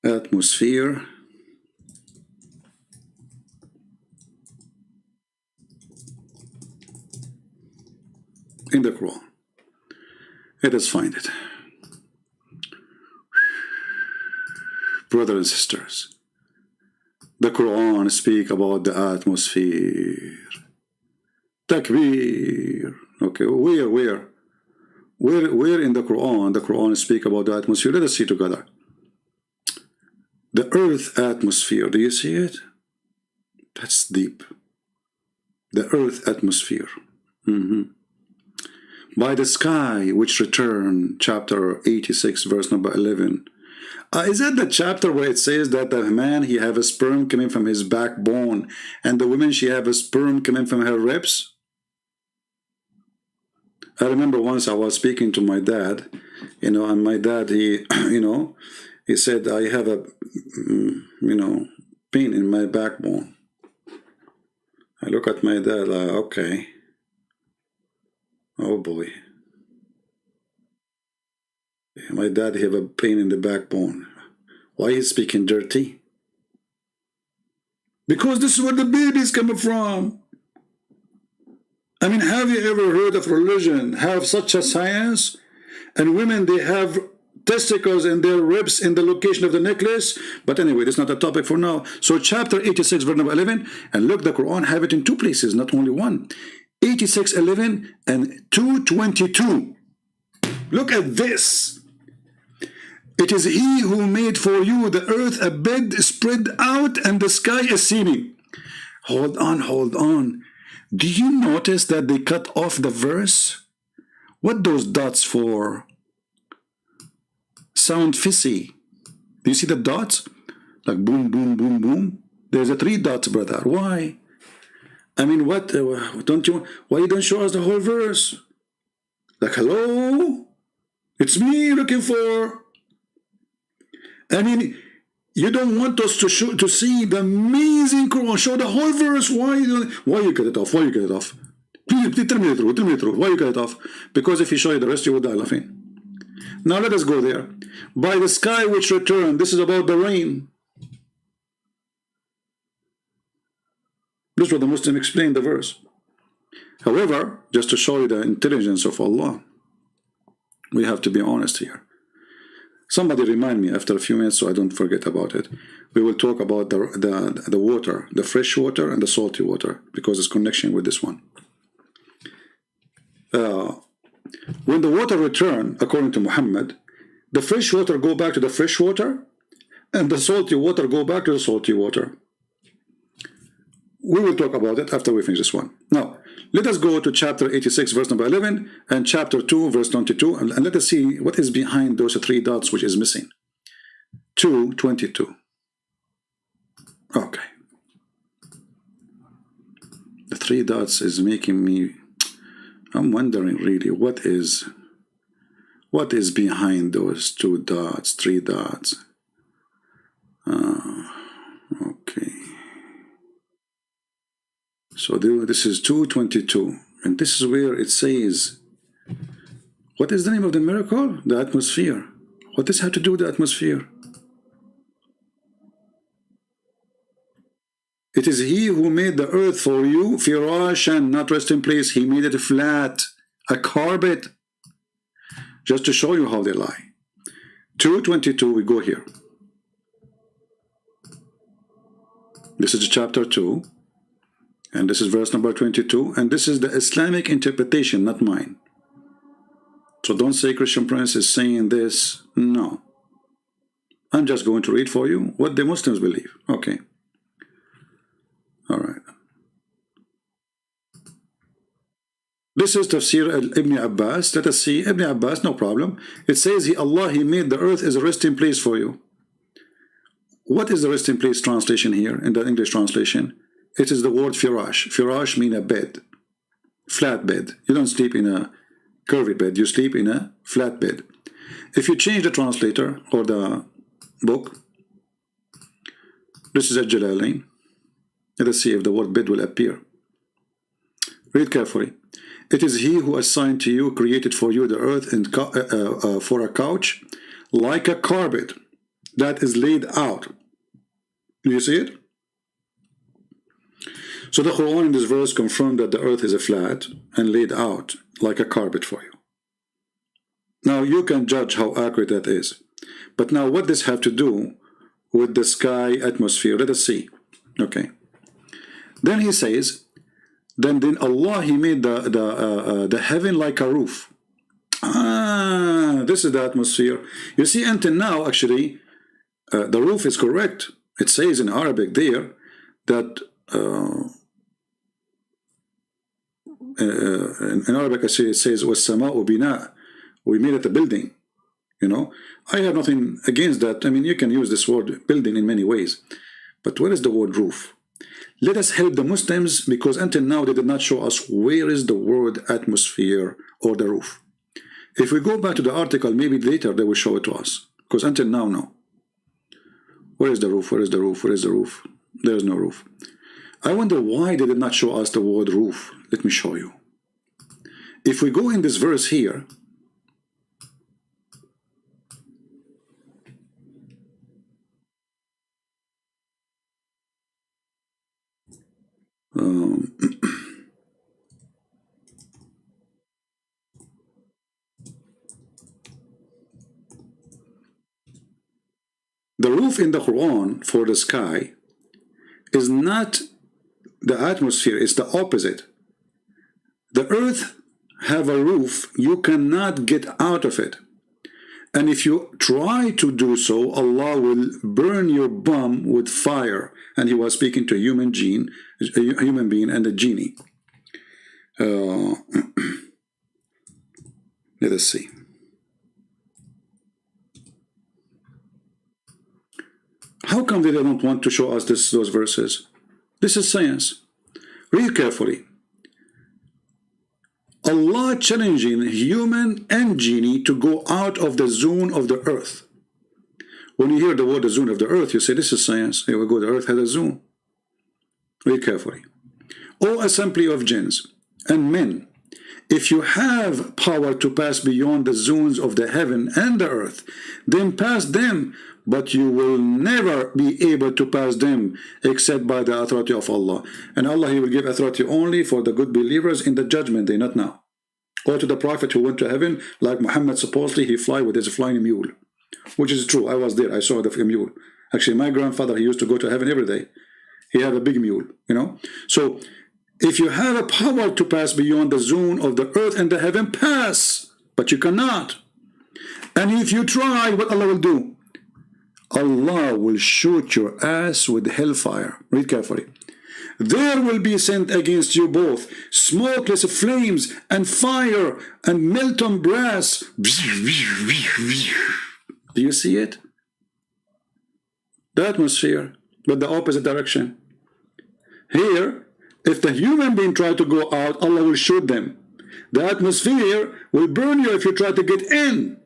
Atmosphere. In the Quran. Let us find it. Brothers and sisters, the Quran speak about the atmosphere. Takbir. Okay, where in the Quran speak about the atmosphere? Let us see together. The earth atmosphere, do you see it? That's deep. The earth atmosphere. By the sky which return, chapter 86, verse number 11. Is that the chapter where it says that the man, he have a sperm coming from his backbone, and the woman, she have a sperm coming from her ribs? I remember once I was speaking to my dad, you know, and my dad, he, you know, he said, I have a, you know, pain in my backbone. I look at my dad like, okay. Oh boy. My dad have a pain in the backbone. Why is he speaking dirty? Because this is where the baby's coming from. I mean, have you ever heard of religion have such a science? And women, they have testicles in their ribs in the location of the necklace. But anyway, that's not the topic for now. So chapter 86, verse number 11, and look, the Quran have it in two places, not only one. 86:11 and 2:22. Look at this. It is he who made for you the earth a bed spread out and the sky a ceiling. Hold on, hold on. Do you notice that they cut off the verse? What those dots for? Sound fishy. Do you see the dots? Like boom, boom, boom, boom. There's a 3 dots, brother. Why? I mean, what? Why you don't show us the whole verse? Like, hello? It's me looking for. I mean, you don't want us to see the amazing Quran. Show the whole verse. Why you cut it off? Why you cut it off? Please tell me the truth. Tell me the truth. Why you cut it off? Because if you show you the rest, you will die laughing. Now let us go there. By the sky which returned. This is about the rain. This is what the Muslim explained the verse. However, just to show you the intelligence of Allah, we have to be honest here. Somebody remind me after a few minutes so I don't forget about it. We will talk about the water, the fresh water and the salty water, because it's connection with this one. When the water return, according to Muhammad, the fresh water go back to the fresh water and the salty water go back to the salty water. We will talk about it after we finish this one. Now, let us go to chapter 86, verse number 11, and chapter 2, verse 22, and let us see what is behind those 3 dots which is missing. 2:22. Okay. The 3 dots is making me... I'm wondering really what is behind those 2 dots, 3 dots. Okay. So this is 2:22, and this is where it says, what is the name of the miracle? The atmosphere. What does it have to do with the atmosphere? It is he who made the earth for you, firashan, not resting place. He made it flat, a carpet. Just to show you how they lie. 2:22, we go here. This is chapter 2. And this is verse number 22. And this is the Islamic interpretation, not mine. So don't say Christian Prince is saying this. No. I'm just going to read for you what the Muslims believe. Okay. All right. This is Tafsir Ibn Abbas. Let us see. Ibn Abbas, no problem. It says, Allah, He made the earth as a resting place for you. What is the resting place translation here in the English translation? It is the word firash. Firash means a bed, flat bed. You don't sleep in a curvy bed. You sleep in a flat bed. If you change the translator or the book, this is a Jalalain. Let us see if the word bed will appear. Read carefully. It is he who assigned to you, created for you the earth and for a couch, like a carpet that is laid out. Do you see it? So the Quran in this verse confirmed that the earth is a flat and laid out like a carpet for you. Now you can judge how accurate that is. But now what does this have to do with the sky atmosphere? Let us see. Okay. Then he says, then Allah, He made the heaven like a roof. This is the atmosphere. You see, until now, actually, the roof is correct. It says in Arabic there that in Arabic it says وَالسَّمَاءُ بِنَاء. We made it a building. You know, I have nothing against that. I mean, you can use this word building in many ways. But where is the word roof? Let us help the Muslims, because until now they did not show us where is the word atmosphere or the roof. If we go back to the article, maybe later they will show it to us. Because until now, no. Where is the roof? Where is the roof? Where is the roof? There is no roof. I wonder why they did not show us the word roof. Let me show you. If we go in this verse here, roof in the Quran for the sky is not the atmosphere, it's the opposite. The earth have a roof, you cannot get out of it. And if you try to do so, Allah will burn your bum with fire. And he was speaking to a human being and a genie. Let us see. How come they don't want to show us those verses? This is science. Read carefully. Allah challenging human and genie to go out of the zone of the earth. When you hear the word the zone of the earth, you say this is science. Here we go, the earth has a zone. Read carefully. O assembly of jinns and men, if you have power to pass beyond the zones of the heaven and the earth, then pass them, but you will never be able to pass them except by the authority of Allah. And Allah, He will give authority only for the good believers in the judgment day, not now. Or to the prophet who went to heaven, like Muhammad, supposedly he fly with his flying mule, which is true. I was there, I saw the mule. Actually, my grandfather, he used to go to heaven every day. He had a big mule, you know. So, if you have a power to pass beyond the zone of the earth and the heaven, pass, but you cannot. And if you try, what Allah will do? Allah will shoot your ass with hellfire. Read carefully. There will be sent against you both smokeless flames and fire and molten brass. Do you see it? The atmosphere, but the opposite direction. Here, if the human being try to go out, Allah will shoot them. The atmosphere will burn you if you try to get in.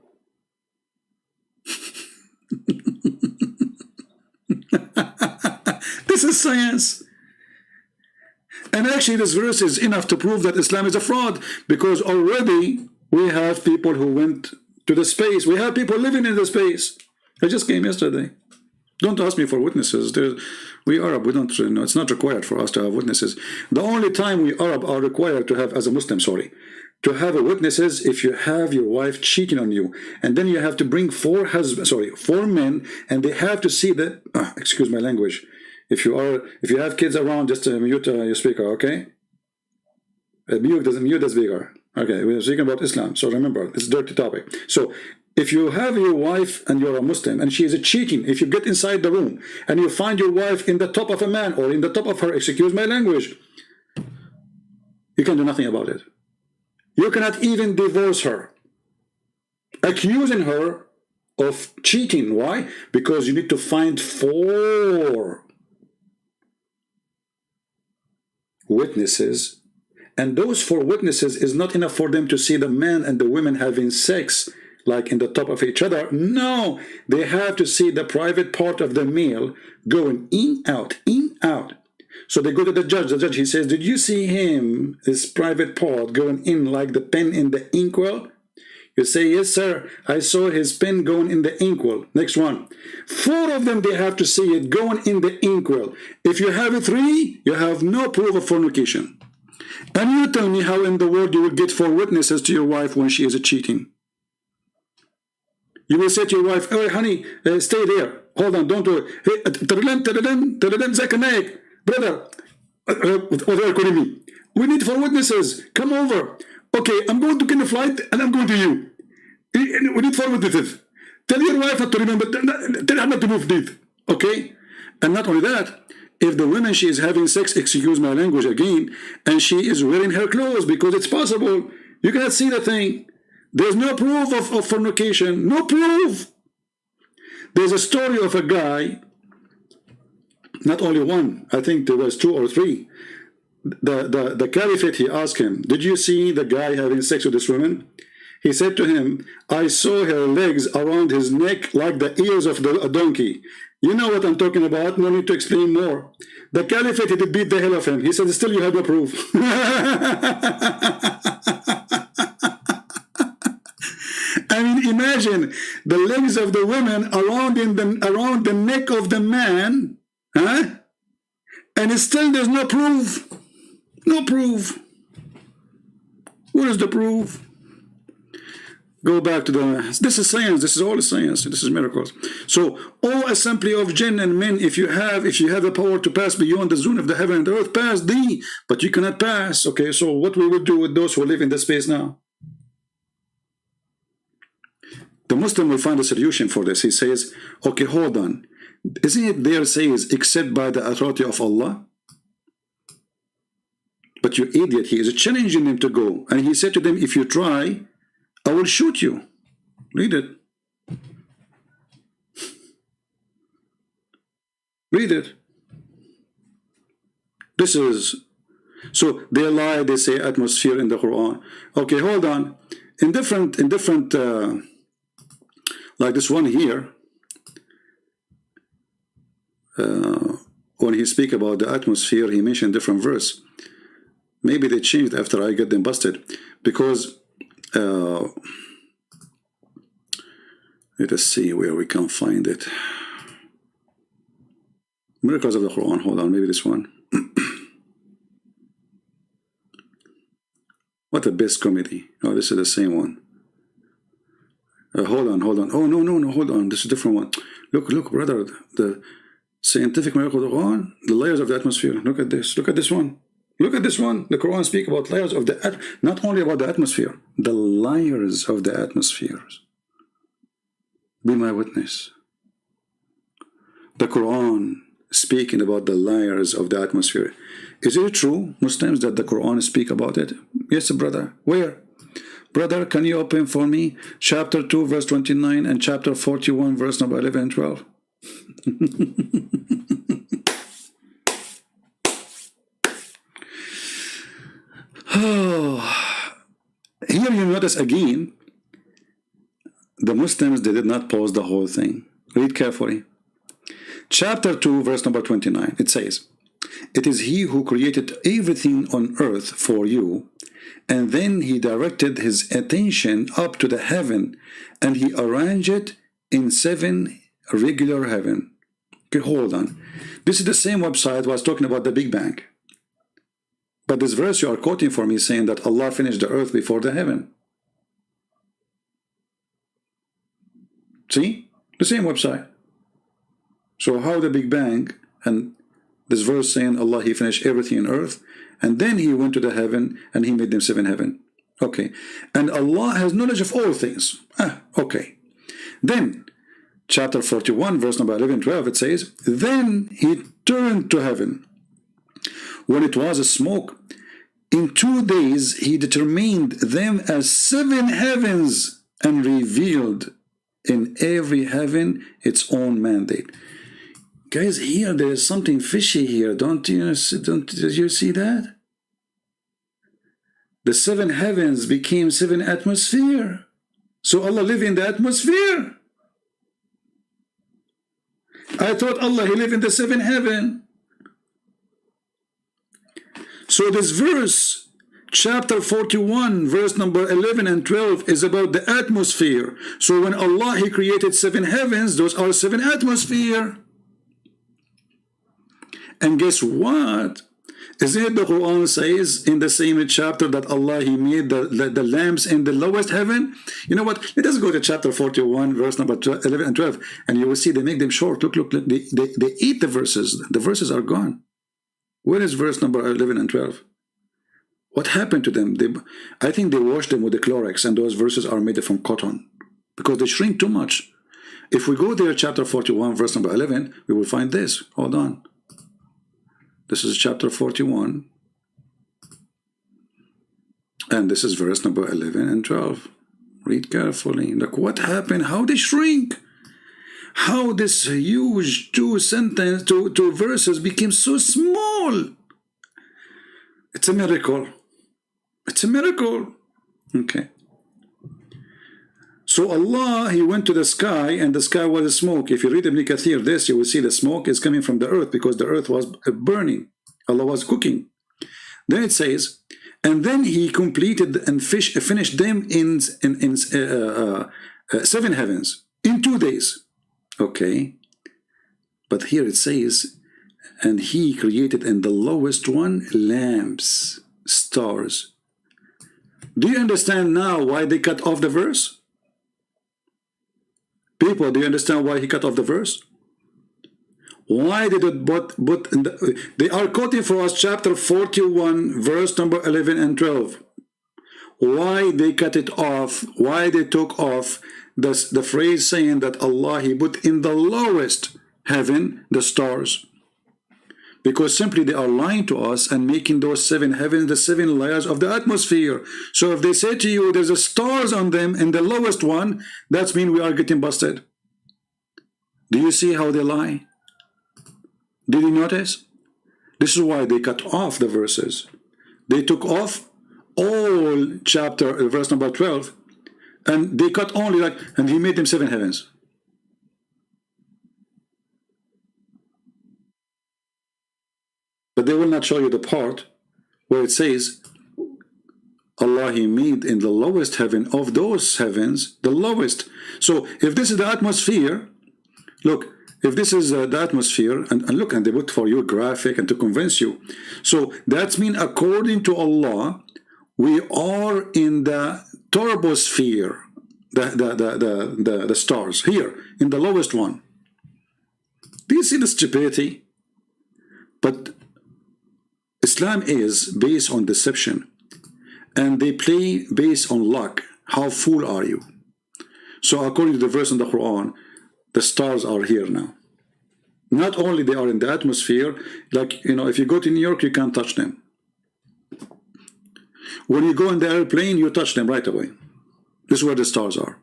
This is science. And actually this verse is enough to prove that Islam is a fraud, because already we have people who went to the space. We have people living in the space. I just came yesterday. Don't ask me for witnesses. We Arab, we don't, no, it's not required for us to have witnesses. The only time we Arab are required to have, as a Muslim, sorry, to have a witness is if you have your wife cheating on you, and then you have to bring four men, and they have to see that. Excuse my language. If you have kids around, just mute your speaker, okay? Mute the speaker. Okay, we're speaking about Islam, so remember, it's a dirty topic. So, if you have your wife and you're a Muslim and she is cheating, if you get inside the room and you find your wife in the top of a man or in the top of her, excuse my language, you can do nothing about it. You cannot even divorce her, accusing her of cheating. Why? Because you need to find 4 witnesses, and those 4 witnesses is not enough for them to see the man and the women having sex like in the top of each other. No, they have to see the private part of the male going in, out, in, out. So they go to the judge. The judge, he says, did you see him, his private part, going in like the pen in the inkwell? You say, yes, sir, I saw his pen going in the inkwell. Next one. 4 of them, they have to see it going in the inkwell. If you have 3, you have no proof of fornication. And you tell me how in the world you will get 4 witnesses to your wife when she is cheating. You will say to your wife, hey, honey, stay there. Hold on, don't do it. Hey, Zakir Naik, brother, what are you calling me? We need 4 witnesses. Come over. Okay, I'm going to get a flight and I'm going to you. We need 4 witnesses. Tell your wife not to remember, tell her not to move this. Okay? And not only that, if the woman, she is having sex, excuse my language again, and she is wearing her clothes, because it's possible, you cannot see the thing. There's no proof of fornication. No proof. There's a story of a guy, not only one, I think there was 2 or 3. The caliphate, he asked him, did you see the guy having sex with this woman? He said to him, I saw her legs around his neck like the ears of a donkey. You know what I'm talking about. No need to explain more. The caliphate, he did beat the hell of him. He said, still you have no proof. I mean, imagine the legs of the woman around the neck of the man, huh? And still there's no proof. No proof. What is the proof? Go back to the, this is science, this is all science, this is miracles. So, O assembly of jinn and men, if you have the power to pass beyond the zone of the heaven and the earth, pass thee, but you cannot pass. Okay, so what we would do with those who live in the space now? The Muslim will find a solution for this. He says, okay, hold on. Isn't it there says, except by the authority of Allah? But you idiot, he is challenging them to go. And he said to them, if you try, I will shoot you. Read it. Read it. This is, so they lie, they say atmosphere in the Quran. Okay, hold on. In different, like this one here, when he speak about the atmosphere, he mentioned different verse. Maybe they changed after I get them busted, because let us see where we can find it. Miracles of the Quran. Hold on, maybe this one. What a best comedy. Oh, this is the same one. Hold on. Oh, no, hold on. This is a different one. Look, brother. The scientific miracle of the Quran, the layers of the atmosphere. Look at this. Look at this one. Look at this one. The Quran speaks about layers of the, not only about the atmosphere, the layers of the atmospheres. Be my witness. The Quran speaking about the layers of the atmosphere. Is it true, Muslims, that the Quran speak about it? Yes, brother. Where? Brother, can you open for me chapter 2, verse 29 and chapter 41, verse number 11 and 12? Oh. Here you notice again, the Muslims, they did not pause the whole thing. Read carefully. Chapter 2, verse number 29, it says, it is he who created everything on earth for you, and then he directed his attention up to the heaven, and he arranged it in 7 regular heaven. Okay, hold on. This is the same website was talking about the Big Bang. But this verse you are quoting for me saying that Allah finished the earth before the heaven. See? The same website. So how the Big Bang, and this verse saying Allah, he finished everything on earth, and then he went to the heaven and he made them 7 heaven. Okay. And Allah has knowledge of all things. Okay. Then, chapter 41, verse number 11, 12, it says, then he turned to heaven. When it was a smoke, in 2 days he determined them as 7 heavens and revealed in every heaven its own mandate. Guys, here there is something fishy here. Did you see that? The 7 heavens became 7 atmosphere. So Allah live in the atmosphere. I thought Allah, he live in the 7 heaven. So this verse, chapter 41, verse number 11 and 12 is about the atmosphere. So when Allah, he created 7 heavens, those are 7 atmosphere. And guess what? Isn't it the Quran says in the same chapter that Allah, he made the lamps in the lowest heaven? You know what? Let us go to chapter 41, verse number 11 and 12, and you will see they make them short. Look, they eat the verses. The verses are gone. Where is verse number 11 and 12? What happened to them? I think they washed them with the Clorox, and those verses are made from cotton because they shrink too much. If we go there, chapter 41, verse number 11, we will find this. Hold on. This is chapter 41. And this is verse number 11 and 12. Read carefully. Look what happened. How they shrink. How this huge 2 verses became so small. It's a miracle. It's a miracle. Okay. So Allah, he went to the sky, and the sky was smoke. If you read Ibn Kathir this, you will see the smoke is coming from the earth because the earth was burning. Allah was cooking. Then it says, and then he completed and finished them in 7 heavens in 2 days. Okay. But here it says, and he created in the lowest one lamps, stars. Do you understand now why they cut off the verse? People, do you understand why he cut off the verse? Why did it put in they are quoting for us chapter 41, verse number 11 and 12. Why they cut it off? Why they took off the phrase saying that Allah, he put in the lowest heaven the stars? Because simply they are lying to us and making those 7 heavens the 7 layers of the atmosphere. So if they say to you there's a stars on them in the lowest one, that means we are getting busted. Do you see how they lie? Did you notice? This is why they cut off the verses. They took off all chapter verse number 12, and they cut only like, and he made them 7 heavens. But they will not show you the part where it says Allah, he made in the lowest heaven of those heavens, the lowest. So if this is the atmosphere, look, if this is the atmosphere, and look, and they put for you graphic and to convince you. So that means according to Allah, we are in the turbosphere, the stars, here, in the lowest one. Do you see the stupidity? But Islam is based on deception, and they play based on luck. How fool are you? So according to the verse in the Quran, the stars are here now. Not only they are in the atmosphere, like, you know, if you go to New York, you can't touch them. When you go in the airplane, you touch them right away. This is where the stars are.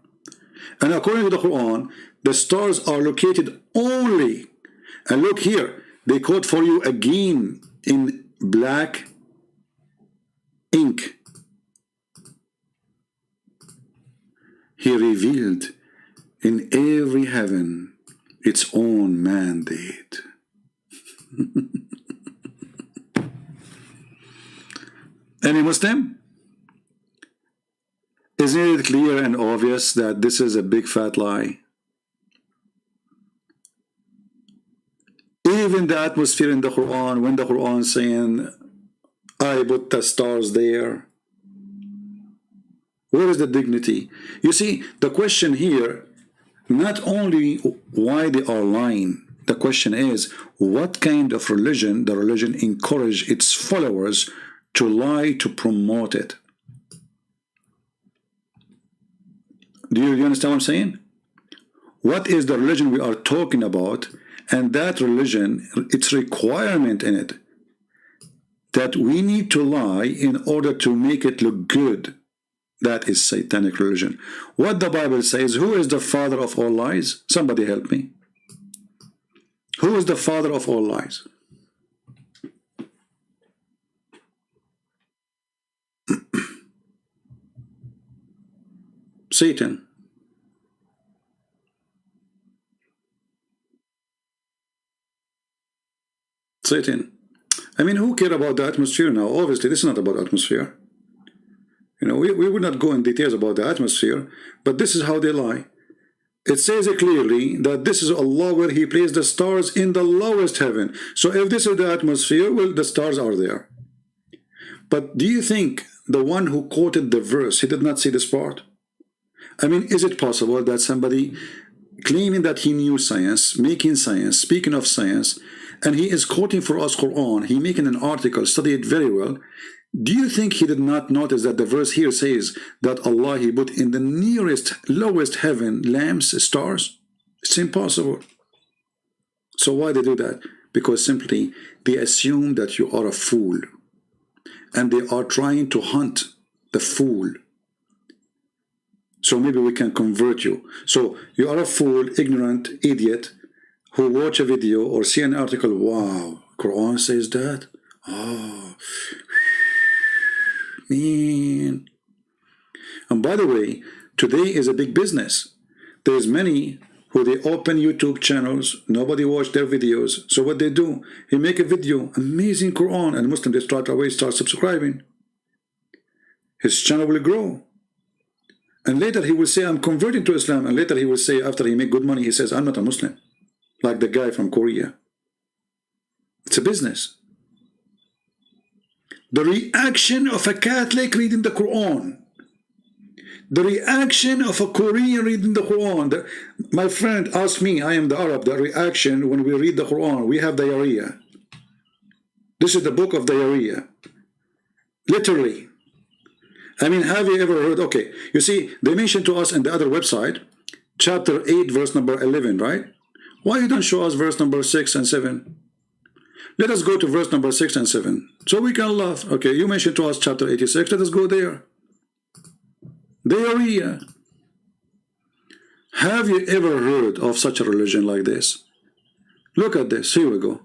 And according to the Quran, the stars are located only, and look here, they quote for you again in black ink. He revealed in every heaven its own mandate. Any Muslim? Isn't it clear and obvious that this is a big fat lie? Even the atmosphere in the Quran, when the Quran is saying, I put the stars there, where is the dignity? You see, the question here, not only why they are lying, the question is, what kind of religion the religion encourage its followers to lie to promote it? Do you understand what I'm saying? What is the religion we are talking about? And that religion, its requirement in it, that we need to lie in order to make it look good. That is satanic religion. What the Bible says, who is the father of all lies? Somebody help me. Who is the father of all lies? Satan. Satan. I mean, who cares about the atmosphere now? Obviously, this is not about atmosphere. You know, we would not go in details about the atmosphere, but this is how they lie. It says it clearly that this is Allah where He placed the stars in the lowest heaven. So if this is the atmosphere, well, the stars are there. But do you think the one who quoted the verse, he did not see this part? I mean, is it possible that somebody claiming that he knew science, making science, speaking of science, and he is quoting for us Quran, he making an article, study it very well, do you think he did not notice that the verse here says that Allah, He put in the nearest, lowest heaven lamps, stars? It's impossible. So why they do that? Because simply they assume that you are a fool, and they are trying to hunt the fool. So maybe we can convert you. So you are a fool, ignorant, idiot, who watch a video or see an article, wow, Quran says that? Oh, man. And by the way, today is a big business. There's many who they open YouTube channels, nobody watch their videos. So what they do, he make a video, amazing Quran, and Muslims, they start subscribing. His channel will grow. And later he will say, I'm converting to Islam. And later he will say, after he make good money, he says, I'm not a Muslim. Like the guy from Korea. It's a business. The reaction of a Catholic reading the Quran, The reaction of a Korean reading the Quran. My friend asked me, I am the Arab, the reaction when we read the Quran, we have diarrhea. This is the book of diarrhea. Literally. I mean, have you ever heard? Okay, you see, they mentioned to us in the other website, chapter 8, verse number 11, right? Why you don't show us verse number 6 and 7? Let us go to verse number 6 and 7, so we can laugh. Okay, you mentioned to us chapter 86, let us go there. Diarrhea. Have you ever heard of such a religion like this? Look at this, here we go.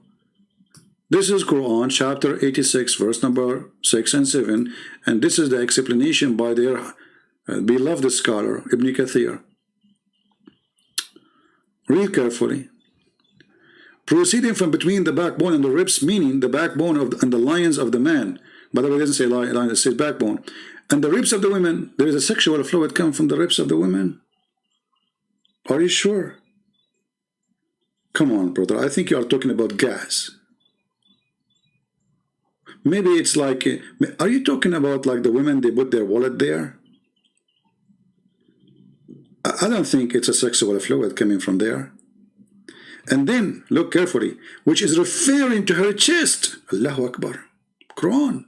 This is Quran chapter 86 verse number 6 and 7, and this is the explanation by their beloved scholar Ibn Kathir. Read carefully. Proceeding from between the backbone and the ribs, meaning the backbone and the lions of the man. By the way, it doesn't say lion, it says backbone. And the ribs of the women, there is a sexual fluid come from the ribs of the women. Are you sure? Come on, brother, I think you are talking about gas. Maybe it's like, are you talking about like the women, they put their wallet there? I don't think it's a sexual fluid coming from there. And then, look carefully, which is referring to her chest. Allahu Akbar. Quran.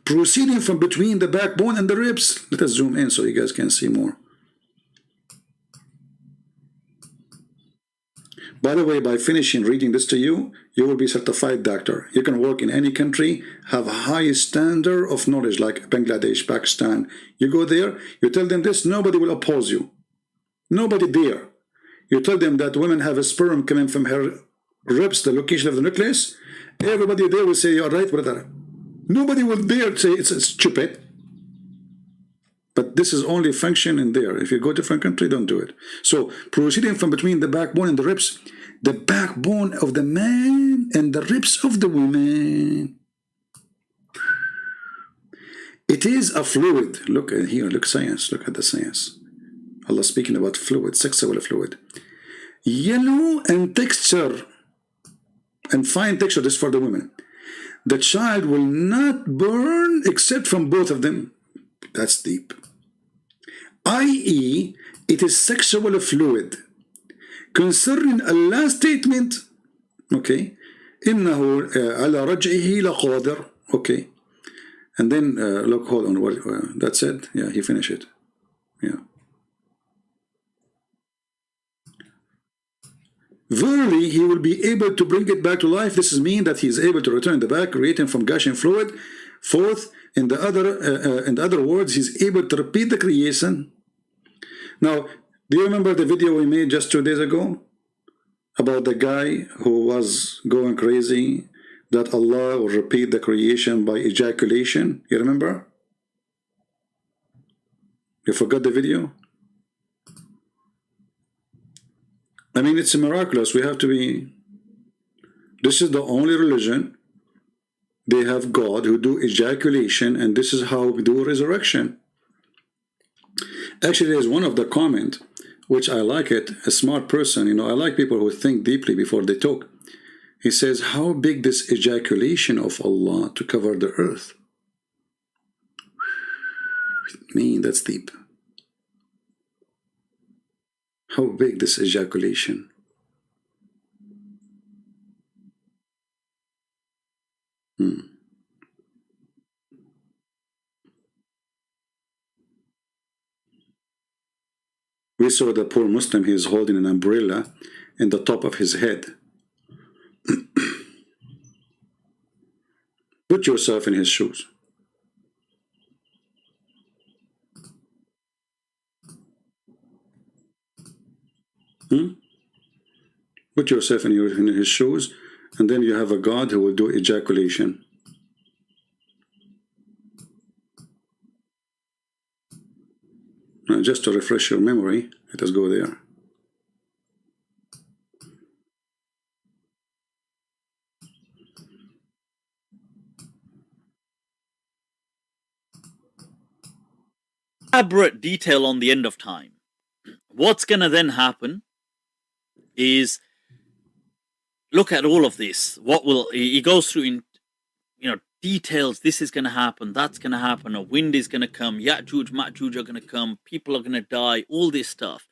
Proceeding from between the backbone and the ribs. Let us zoom in so you guys can see more. By the way, by finishing reading this to you, you will be certified doctor. You can work in any country, have a high standard of knowledge like Bangladesh, Pakistan. You go there, you tell them this, nobody will oppose you. Nobody dare. You tell them that women have a sperm coming from her ribs, the location of the nucleus. Everybody there will say, you're right, brother. Nobody will dare say it's stupid. But this is only function in there. If you go to a different country, don't do it. So, proceeding from between the backbone and the ribs, the backbone of the man and the ribs of the woman. It is a fluid. Look at here, look science, look at the science. Allah speaking about fluid, sexual fluid. Yellow and texture, and fine texture, this for the women. The child will not burn except from both of them. That's deep. I.e., it is sexual fluid. Concerning Allah's statement, okay, إنه على رجعه لقادر, okay, and then look, hold on, what that's it. Yeah, he finished it. Yeah. Verily, he will be able to bring it back to life. This is mean that he is able to return the back, creating from gushing fluid. Fourth, in the other words, he's able to repeat the creation. Now, do you remember the video we made just 2 days ago about the guy who was going crazy that Allah will repeat the creation by ejaculation? You remember? You forgot the video? I mean, it's miraculous. We have to be... This is the only religion. They have God who do ejaculation, and this is how we do resurrection. Actually, there's one of the comment, which I like it, a smart person, you know, I like people who think deeply before they talk. He says, how big this ejaculation of Allah to cover the earth? Man, that's deep. How big this ejaculation? We saw the poor Muslim, he is holding an umbrella in the top of his head. Put yourself in his shoes. Put yourself in his shoes, and then you have a God who will do ejaculation. Just to refresh your memory, let us go there. Elaborate detail on the end of time. What's going to then happen is, look at all of this. What will he goes through in details. This is going to happen. That's going to happen. A wind is going to come. Ya'juj, Ma'juj are going to come. People are going to die. All this stuff.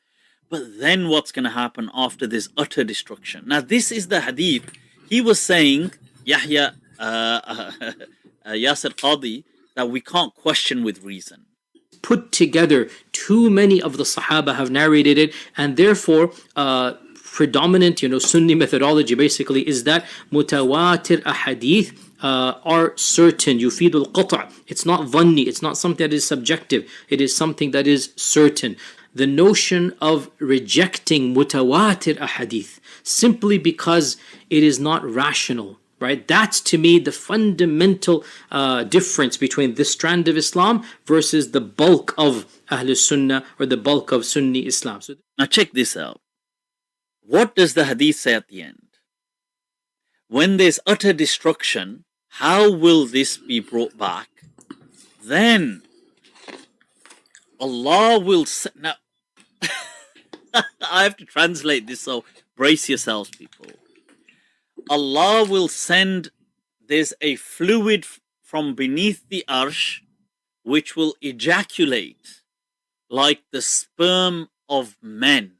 But then what's going to happen after this utter destruction? Now, this is the hadith. He was saying, Yahya Yasir Qadi, that we can't question with reason. Put together, too many of the Sahaba have narrated it, and therefore predominant, Sunni methodology basically is that mutawatir ahadith are certain. Yufidul qata'. It's not dhanni. It's not something that is subjective. It is something that is certain. The notion of rejecting mutawatir ahadith simply because it is not rational, right? That's to me the fundamental difference between this strand of Islam versus the bulk of Ahl Sunnah or the bulk of Sunni Islam. So now check this out. What does the hadith say at the end? When there's utter destruction, how will this be brought back? Then Allah will say, now I have to translate this, so brace yourselves, people. Allah will send, there's a fluid from beneath the arsh which will ejaculate like the sperm of men.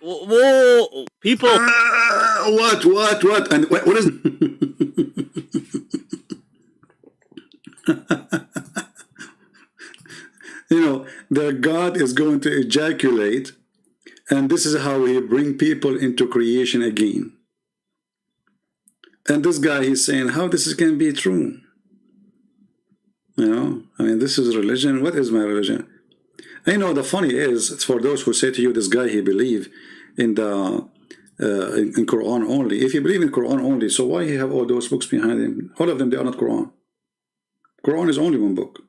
Whoa, people. What? And what is? Their God is going to ejaculate, and this is how he bring people into creation again. And this guy, he's saying, how this can be true? This is religion. What is my religion? The funny is, it's for those who say to you, this guy, he believe in the in Quran only. If you believe in Quran only, so why he have all those books behind him? All of them, they are not Quran. Quran is only one book.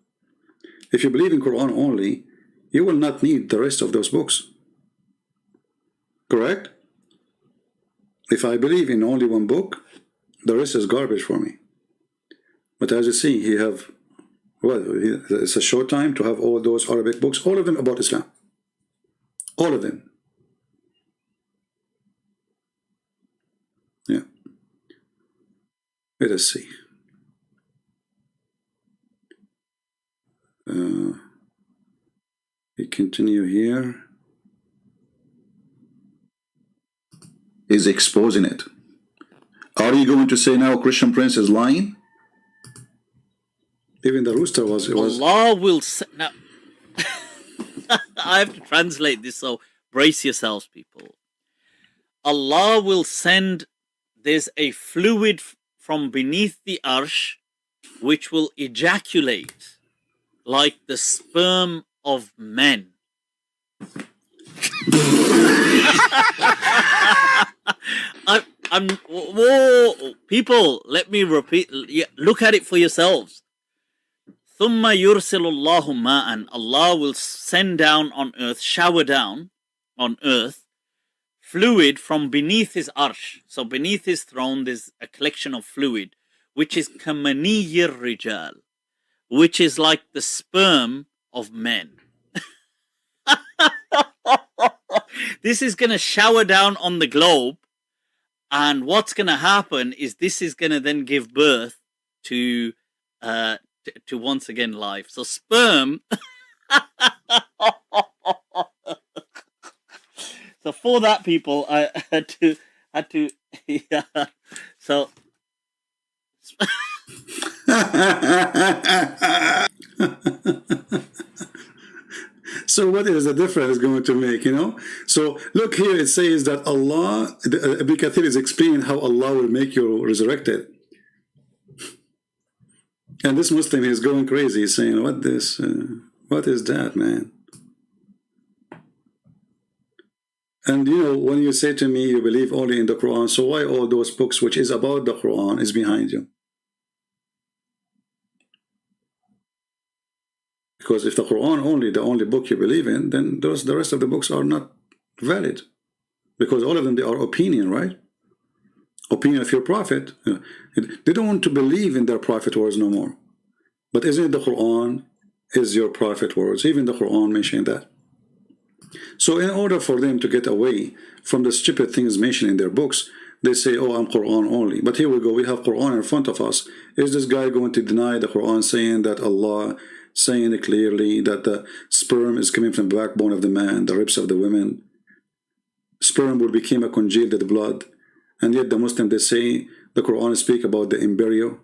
If you believe in Quran only, you will not need the rest of those books. Correct? If I believe in only one book, the rest is garbage for me. But as you see, he have, it's a short time to have all those Arabic books, all of them about Islam. All of them. Yeah. Let us see. We continue here. He's exposing it. Are you going to say now Christian Prince is lying? Even the rooster was. Allah will say, now. I have to translate this, so brace yourselves, people. Allah will send. There's a fluid from beneath the arsh which will ejaculate like the sperm of men. Whoa, people, let me repeat. Look at it for yourselves. ثُمَّ يُرْسِلُ اللَّهُ مَاءً. Allah will send down on earth, shower down on earth, fluid from beneath his arsh. So beneath his throne, there's a collection of fluid, which is كَمَنِيِّ الرِّجَالِ, which is like the sperm of men. This is going to shower down on the globe, and what's going to happen is this is going to then give birth to once again life. So sperm. So for that, people, I had to yeah. So so what is the difference going to make, So look here, it says that Allah, Ibn Kathir is explaining how Allah will make you resurrected. And this Muslim is going crazy, saying, what is that, man? And when you say to me, you believe only in the Quran, so why all those books which is about the Quran is behind you? Because if the Quran only, the only book you believe in, then the rest of the books are not valid. Because all of them, they are opinion, right? Opinion of your prophet. They don't want to believe in their prophet words no more. But isn't it the Quran is your prophet words? Even the Quran mentioned that. So in order for them to get away from the stupid things mentioned in their books, they say, oh, I'm Quran only. But here we go, we have Quran in front of us. Is this guy going to deny the Quran, saying that Allah, saying it clearly that the sperm is coming from the backbone of the man, the ribs of the women? Sperm will become a congealed blood. And yet the Muslim, they say the Quran speak about the embryo.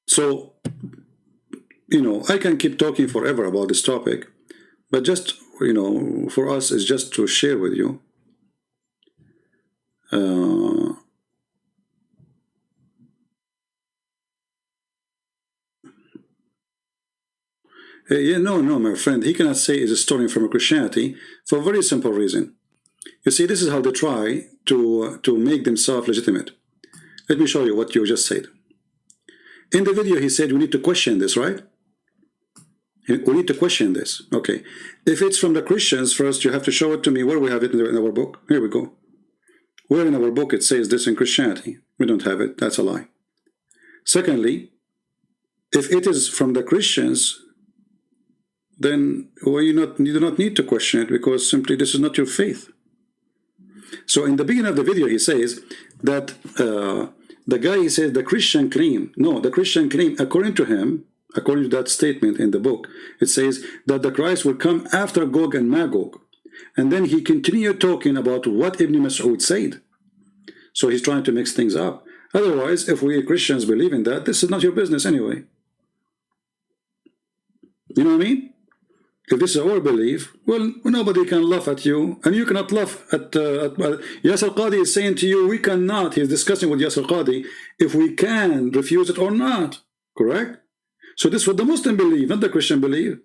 So, you know, I can keep talking forever about this topic, but just, you know, for us is just to share with you. Yeah, no, my friend, he cannot say it's a story from Christianity for a very simple reason. You see, this is how they try to make themselves legitimate. Let me show you what you just said. In the video, he said we need to question this, right? We need to question this. Okay. If it's from the Christians, first you have to show it to me where we have it in our book. Here we go. Where in our book it says this in Christianity? We don't have it. That's a lie. Secondly, if it is from the Christians, then well, you do not need to question it, because simply this is not your faith. So in the beginning of the video, he says that the guy, he says the Christian claim. No, the Christian claim, according to him, according to that statement in the book, it says that the Christ will come after Gog and Magog. And then he continued talking about what Ibn Mas'ud said. So he's trying to mix things up. Otherwise, if we Christians believe in that, this is not your business anyway. You know what I mean? If this is our belief, well, nobody can laugh at you, and you cannot laugh at Yasir Qadi is saying to you, we cannot, he's discussing with Yasir Qadi, if we can refuse it or not, correct? So this is what the Muslim believe, not the Christian believe.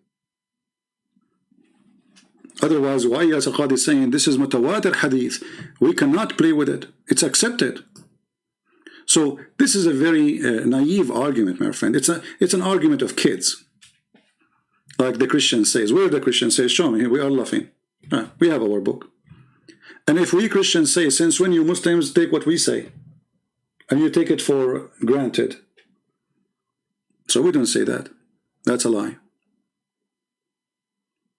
Otherwise, why Yasir Qadi is saying this is mutawatir hadith, we cannot play with it, it's accepted. So this is a very naive argument, my friend. It's an argument of kids. Like the Christian says. Where the Christian says, show me, we are laughing. We have our book. And if we Christians say, since when you Muslims take what we say, and you take it for granted. So we don't say that. That's a lie.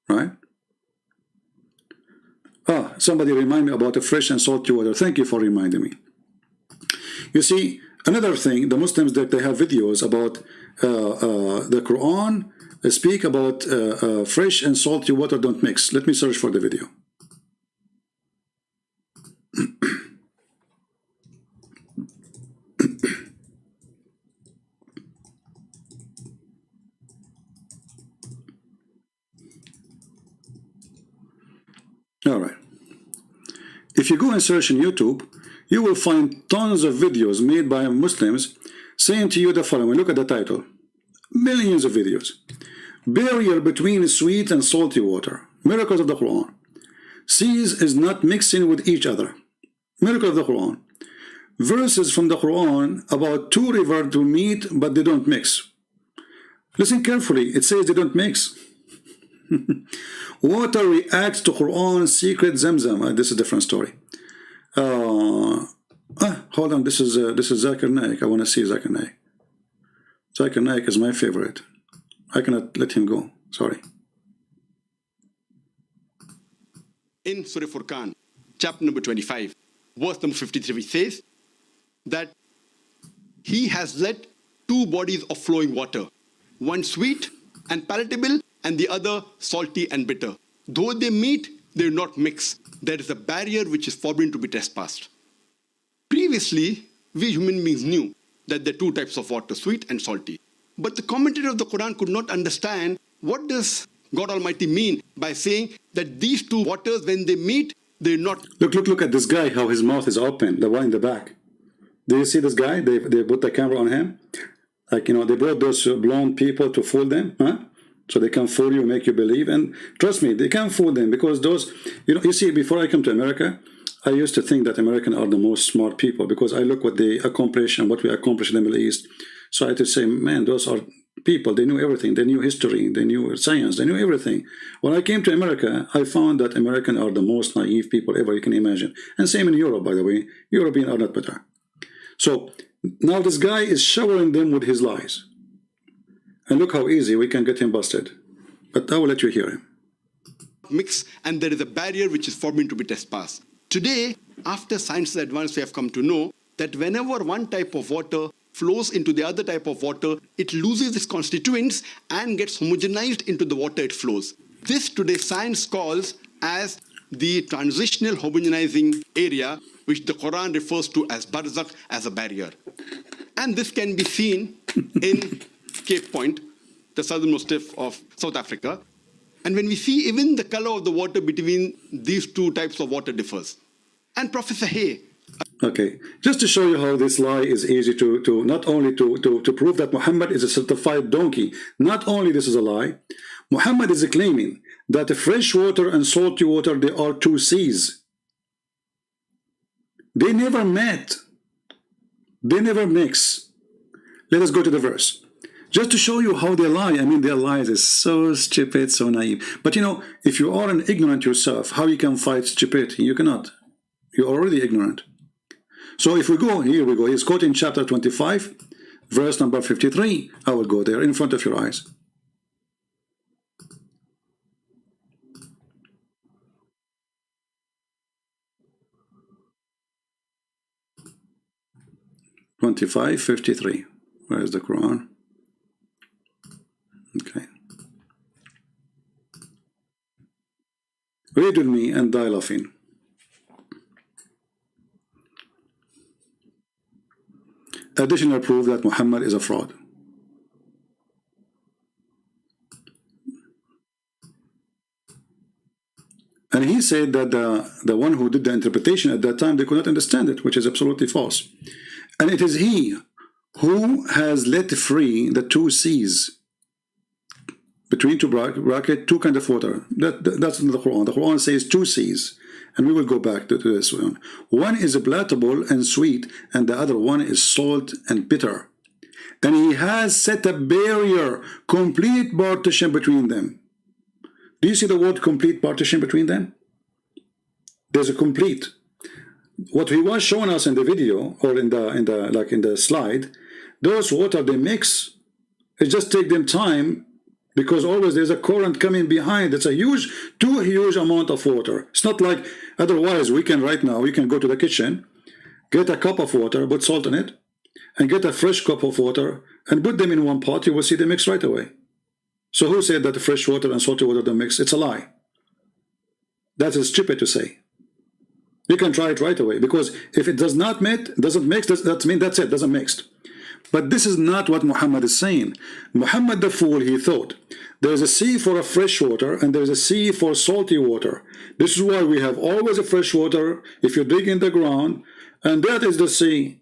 Right? Somebody remind me about the fresh and salty water. Thank you for reminding me. You see, another thing, the Muslims, that they have videos about the Quran speak about fresh and salty water don't mix. Let me search for the video. All right. If you go and search on YouTube, you will find tons of videos made by Muslims saying to you the following. Look at the title. Millions of videos. Barrier between sweet and salty water. Miracles of the Quran. Seas is not mixing with each other. Miracle of the Quran. Verses from the Quran about two rivers to meet, but they don't mix. Listen carefully. It says they don't mix. Water reacts to Quran secret Zamzam. This is a different story. Hold on. This is Zakir Naik. I want to see Zakir Naik. Zakir Naik is my favorite. I cannot let him go. Sorry. In Surah Furqan, chapter number 25, verse number 53, says that he has let two bodies of flowing water, one sweet and palatable, and the other salty and bitter. Though they meet, they do not mix. There is a barrier which is forbidden to be trespassed. Previously, we human beings knew that there are two types of water, sweet and salty. But the commentator of the Quran could not understand what does God Almighty mean by saying that these two waters, when they meet, they're not. Look at this guy, how his mouth is open, the one in the back. Do you see this guy? They put the camera on him. Like, you know, they brought those blonde people to fool them, huh? So they can fool you, make you believe. And trust me, they can't fool them, because those, you see, before I come to America, I used to think that Americans are the most smart people, because I look what they accomplish and what we accomplish in the Middle East. So I had to say, man, those are people, they knew everything. They knew history, they knew science, they knew everything. When I came to America, I found that Americans are the most naive people ever you can imagine. And same in Europe, by the way. Europeans are not better. So now this guy is showering them with his lies. And look how easy we can get him busted. But I will let you hear him. Mix, and there is a barrier which is forbidden to be trespassed. Today, after science is advanced, we have come to know that whenever one type of water flows into the other type of water, it loses its constituents and gets homogenized into the water it flows. This today science calls as the transitional homogenizing area, which the Quran refers to as barzakh, as a barrier. And this can be seen in Cape Point, the southernmost tip of South Africa. And when we see even the color of the water between these two types of water differs. And Professor Hay. Okay, just to show you how this lie is easy to not only to prove that Muhammad is a certified donkey, not only this is a lie, Muhammad is claiming that fresh water and salty water, they are two seas. They never met. They never mix. Let us go to the verse. Just to show you how they lie. I mean, their lies is so stupid, so naive. But you know, if you are an ignorant yourself, how you can fight stupidity? You cannot. You're already ignorant. So if we go, here we go. He's quoting chapter 25, verse number 53. I will go there in front of your eyes. (25:53). Where is the Quran? Okay. Read with me and die laughing. Additional proof that Muhammad is a fraud. And he said that the one who did the interpretation at that time, they could not understand it, which is absolutely false. And it is he who has let free the two seas, between two bracket, two kind of water. That's in the Quran. The Quran says two seas. And we will go back to this one. One is palatable and sweet, and the other one is salt and bitter. And he has set a barrier, complete partition between them. Do you see the word complete partition between them? There's a complete. What he was showing us in the video, or in the slide, those water they mix, it just take them time, because always there's a current coming behind. It's a too huge amount of water. It's not like otherwise we can right now, you can go to the kitchen, get a cup of water, put salt in it, and get a fresh cup of water and put them in one pot. You will see them mix right away. So who said that the fresh water and salty water don't mix? It's a lie. That is stupid to say. You can try it right away, because if it doesn't mix, that means that's it, doesn't mix. But this is not what Muhammad is saying. Muhammad the fool, he thought there is a sea for a fresh water and there is a sea for salty water. This is why we have always a fresh water if you dig in the ground, and that is the sea.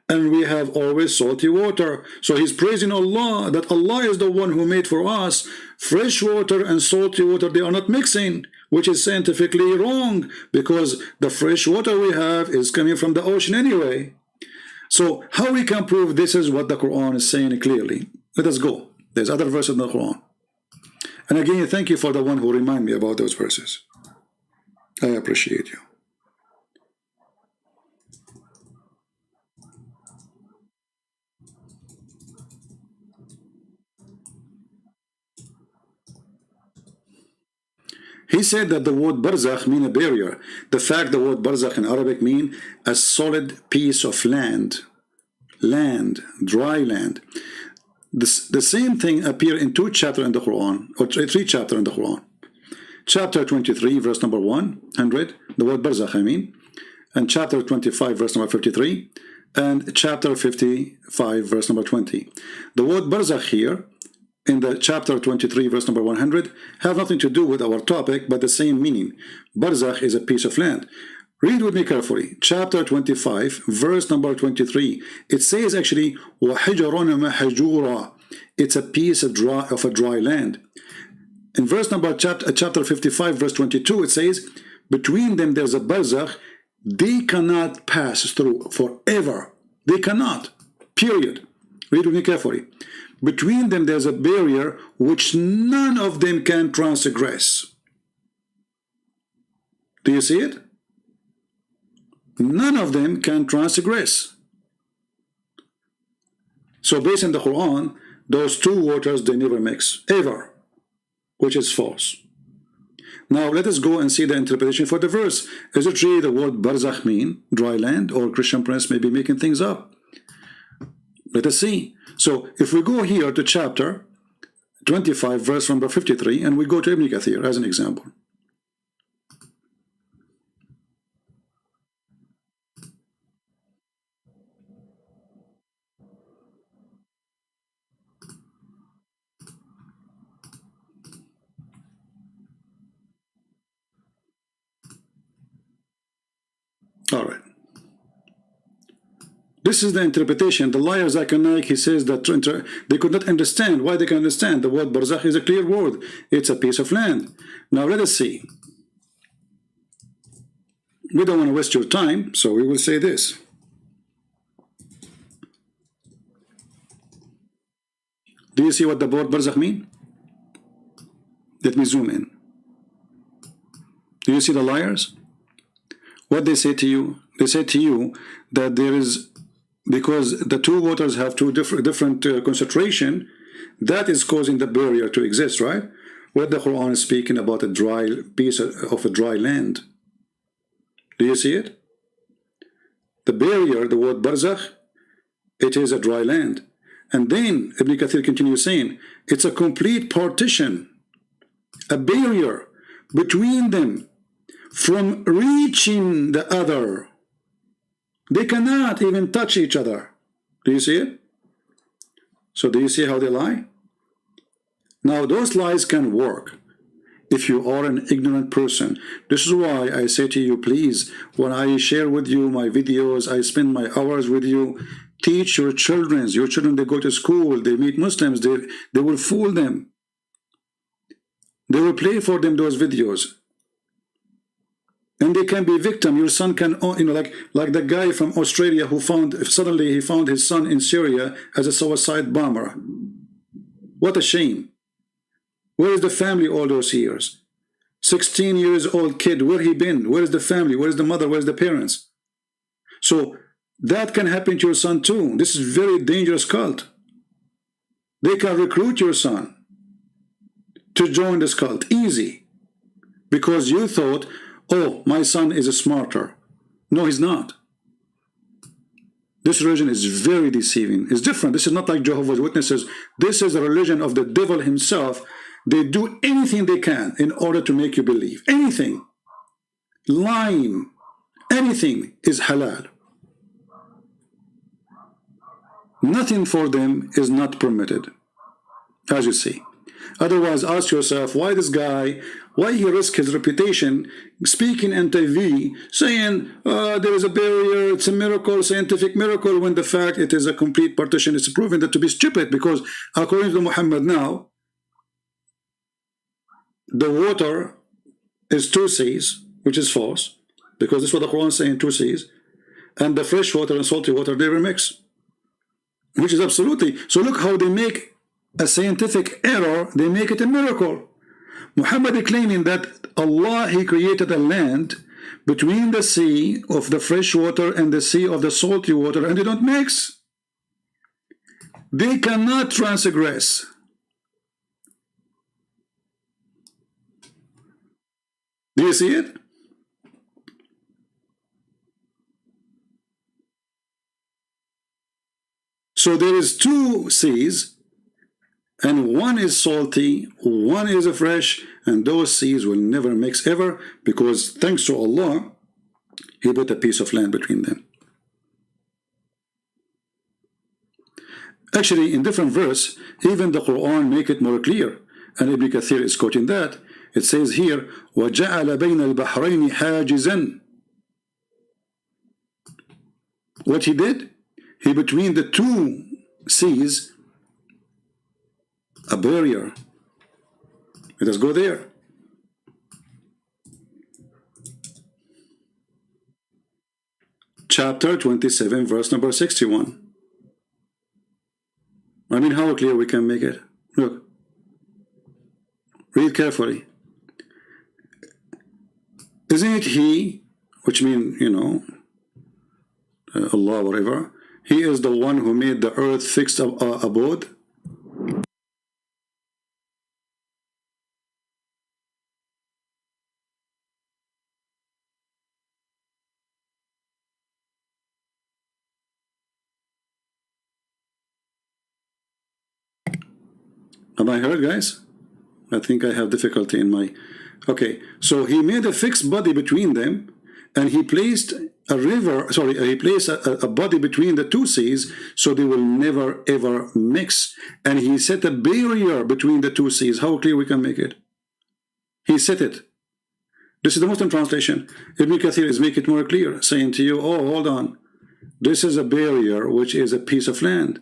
And we have always salty water. So he's praising Allah, that Allah is the one who made for us fresh water and salty water. They are not mixing, which is scientifically wrong, because the fresh water we have is coming from the ocean anyway. So how we can prove this is what the Quran is saying clearly? Let us go. There's other verses in the Quran. And again, thank you for the one who remind me about those verses. I appreciate you. He said that the word barzakh means a barrier. The fact the word barzakh in Arabic means a solid piece of land, dry land. The same thing appear in 2 chapters in the Quran, or 3 chapters in the Quran. Chapter 23, verse number 100, the word barzakh, I mean, and chapter 25, verse number 53, and chapter 55, verse number 20. The word barzakh here, in the chapter 23, verse number 100, have nothing to do with our topic, but the same meaning. Barzakh is a piece of land. Read with me carefully. Chapter 25, verse number 23. It says actually, وَحِجَرٌ مَحْجُورًا. It's a piece of a dry land. In verse number chapter 55, verse 22, it says, between them there's a barzakh. They cannot pass through forever. They cannot. Period. Read with me carefully. Between them there's a barrier which none of them can transgress. Do you see it? None of them can transgress. So based on the Quran, those two waters, they never mix, ever. which is false. Now let us go and see the interpretation for the verse. Is it really the word barzakh mean dry land, or Christian Prince may be making things up? Let us see. So if we go here to chapter 25 verse number 53, and we go to Ibn Kathir as an example. All right. This is the interpretation. The liar Zakir Naik, he says that they could not understand. Why they can understand? The word barzakh is a clear word. It's a piece of land. Now let us see. We don't want to waste your time, so we will say this. Do you see what the word barzakh mean? Let me zoom in. Do you see the liars? What they say to you? They say to you that there is, because the two waters have two different concentration, that is causing the barrier to exist, right? Where the Quran is speaking about a dry piece of a dry land. Do you see it? The barrier, the word barzakh, it is a dry land. And then Ibn Kathir continues saying, it's a complete partition, a barrier between them from reaching the other. They cannot even touch each other. Do you see it? So do you see how they lie? Now those lies can work if you are an ignorant person. This is why I say to you, please, when I share with you my videos, I spend my hours with you, teach your children. Your children, they go to school, they meet Muslims, they will fool them. They will play for them those videos. And they can be victim. Your son can, you know, like the guy from Australia who suddenly he found his son in Syria as a suicide bomber. What a shame. Where is the family all those years? 16 years old kid, where he been? Where is the family? Where is the mother? Where is the parents? So that can happen to your son too. This is very dangerous cult. They can recruit your son to join this cult, easy. Because you thought, oh, my son is a smarter. No, he's not. This religion is very deceiving. It's different. This is not like Jehovah's Witnesses. This is a religion of the devil himself. They do anything they can in order to make you believe. Anything. Lying. Anything is halal. Nothing for them is not permitted, as you see. Otherwise, ask yourself, why this guy, why he risk his reputation speaking on TV, saying there is a barrier, it's a miracle, scientific miracle, when the fact it is a complete partition. It's proven that to be stupid, because according to Muhammad now, the water is 2 seas, which is false, because this is what the Quran is saying, 2 seas, and the fresh water and salty water, they remix, which is absolutely. So look how they make a scientific error, they make it a miracle. Muhammad is claiming that Allah, he created a land between the sea of the fresh water and the sea of the salty water, and they don't mix. They cannot transgress. Do you see it? So there is 2 seas, and one is salty, one is fresh, and those seas will never mix ever, because thanks to Allah, he put a piece of land between them. Actually, in different verse, even the Quran make it more clear, and Ibn Kathir is quoting that. It says here, وَجَعَلَ بَيْنَ الْبَحْرَيْنِ حَاجِزًا. What he did? He between the 2 seas, a barrier. Let us go there. Chapter 27, verse number 61. I mean, how clear we can make it. Look. Read carefully. Isn't it he, which means, you know, Allah, whatever, he is the one who made the earth fixed abode? Am I heard, guys? I think I have difficulty in my... Okay, so he made a fixed body between them, and he placed a river, sorry, he placed a body between the two seas, so they will never ever mix. And he set a barrier between the two seas. How clear we can make it? He set it. This is the Muslim translation. Ibn Kathir is making it more clear, saying to you, oh, hold on. This is a barrier, which is a piece of land.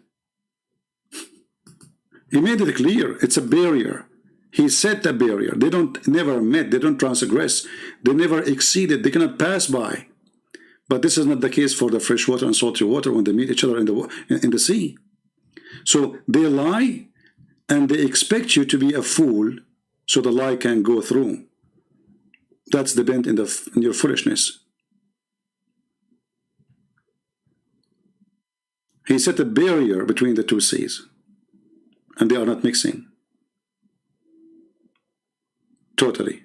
He made it clear. It's a barrier. He set a barrier. They don't never met. They don't transgress. They never exceeded. They cannot pass by. But this is not the case for the fresh water and salty water when they meet each other in the sea. So they lie, and they expect you to be a fool, so the lie can go through. That's the bent in your foolishness. He set a barrier between the two seas, and they are not mixing. Totally.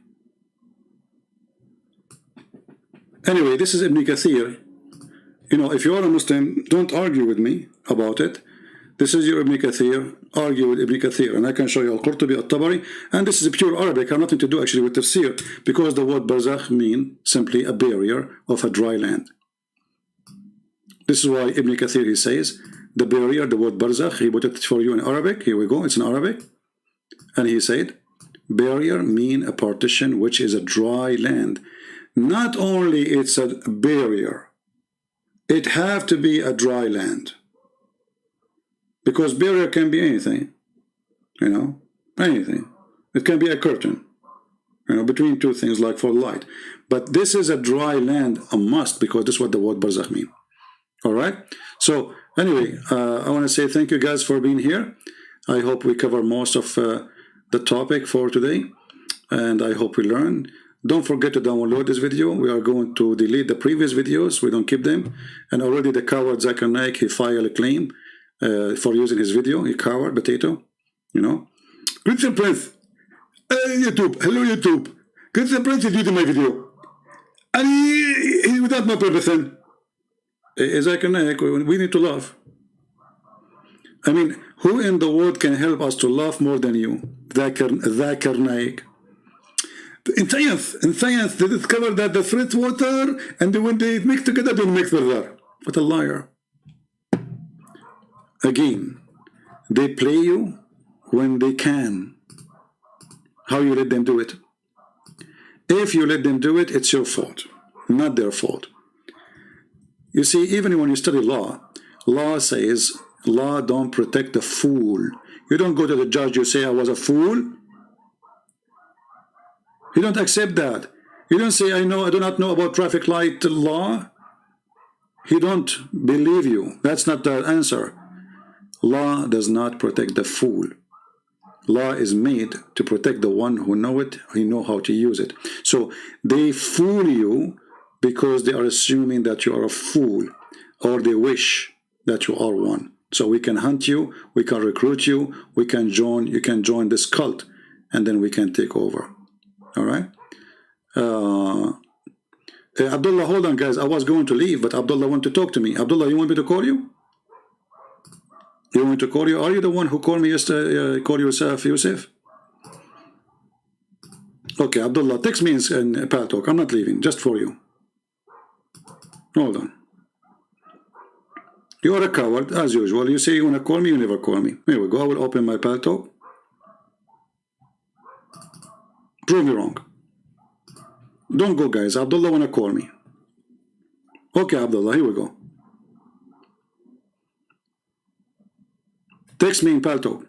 Anyway, this is Ibn Kathir. You know, if you are a Muslim, don't argue with me about it. This is your Ibn Kathir. Argue with Ibn Kathir. And I can show you Al-Qurtubi, Al-Tabari. And this is pure Arabic. I have nothing to do actually with tafsir, because the word barzakh means simply a barrier of a dry land. This is why Ibn Kathir, he says, the barrier, the word barzakh, he put it for you in Arabic. Here we go. It's in Arabic. And he said, barrier mean a partition which is a dry land. Not only it's a barrier, it have to be a dry land. Because barrier can be anything, you know, anything. It can be a curtain, you know, between two things, like for light. But this is a dry land, a must, because this is what the word barzakh mean. All right? So anyway, I want to say thank you guys for being here. I hope we cover most of the topic for today, and I hope we learn. Don't forget to download this video. We are going to delete the previous videos. We don't keep them. And already the coward Zakir Naik, he filed a claim for using his video. He coward, potato, you know. Christian Prince, YouTube, hello YouTube. Christian Prince is using my video. And he without my permission. Zakir Naik, we need to laugh. I mean, who in the world can help us to laugh more than you? Zakir Naik. In science, they discovered that the fresh water and when they mix together, they mix further. What a liar. Again, they play you when they can. How you let them do it? If you let them do it, it's your fault, not their fault. You see, even when you study law, law says, law don't protect the fool. You don't go to the judge, you say, I was a fool. You don't accept that. You don't say, I do not know about traffic light law. He don't believe you. That's not the answer. Law does not protect the fool. Law is made to protect the one who know it, who know how to use it. So they fool you because they are assuming that you are a fool, or they wish that you are one. So we can hunt you, we can recruit you, you can join this cult, and then we can take over. All right. Abdullah, hold on, guys. I was going to leave, but Abdullah wanted to talk to me. Abdullah, you want me to call you? You want me to call you? Are you the one who called me yesterday? Call yourself Yusuf? Okay, Abdullah, text me in Pal Talk. I'm not leaving, just for you. Hold on. You are a coward, as usual. You say you want to call me, you never call me. Here we go. I will open my Pal Talk. Prove me wrong. Don't go, guys. Abdullah wanna call me. Okay, Abdullah, here we go. Text me in Pal Talk.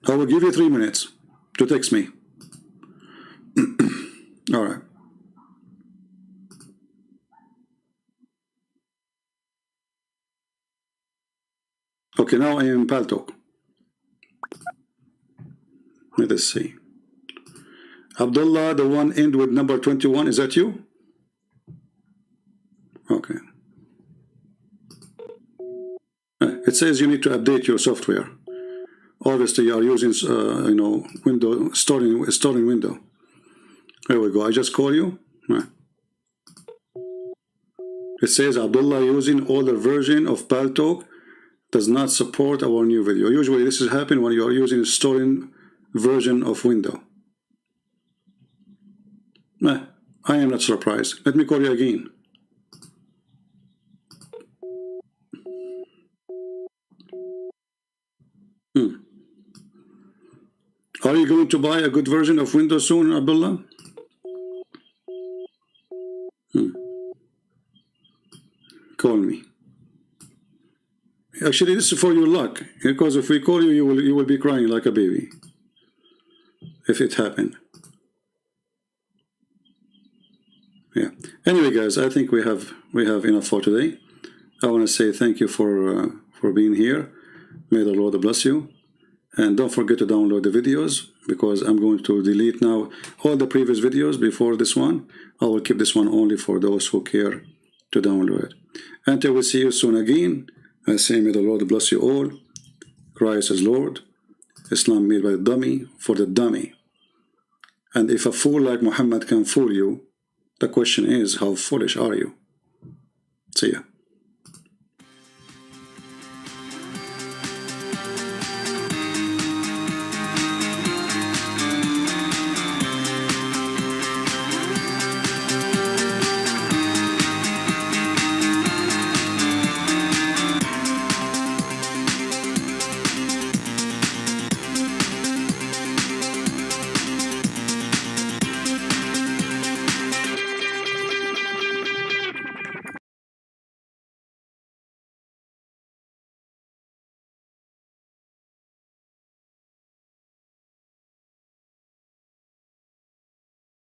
I will give you 3 minutes to text me. All right. Okay, now I am in Pal Talk. Let us see. Abdullah, the one end with number 21, is that you? Okay. It says you need to update your software. Obviously, you are using, window storing window. There we go. I just call you. It says Abdullah using older version of Paltalk does not support our new video. Usually this is happening when you are using a stolen version of Windows. I am not surprised. Let me call you again. Are you going to buy a good version of Windows soon, Abdullah? Call me. Actually, this is for your luck, because if we call you, you will be crying like a baby if it happened. Yeah. Anyway, guys, I think we have enough for today. I want to say thank you for being here. May the Lord bless you, and don't forget to download the videos, because I'm going to delete now all the previous videos before this one. I will keep this one only for those who care to download it. Until we see you soon again, I say may the Lord bless you all. Christ is Lord. Islam made by the dummy for the dummy. And if a fool like Muhammad can fool you, the question is, how foolish are you? See ya.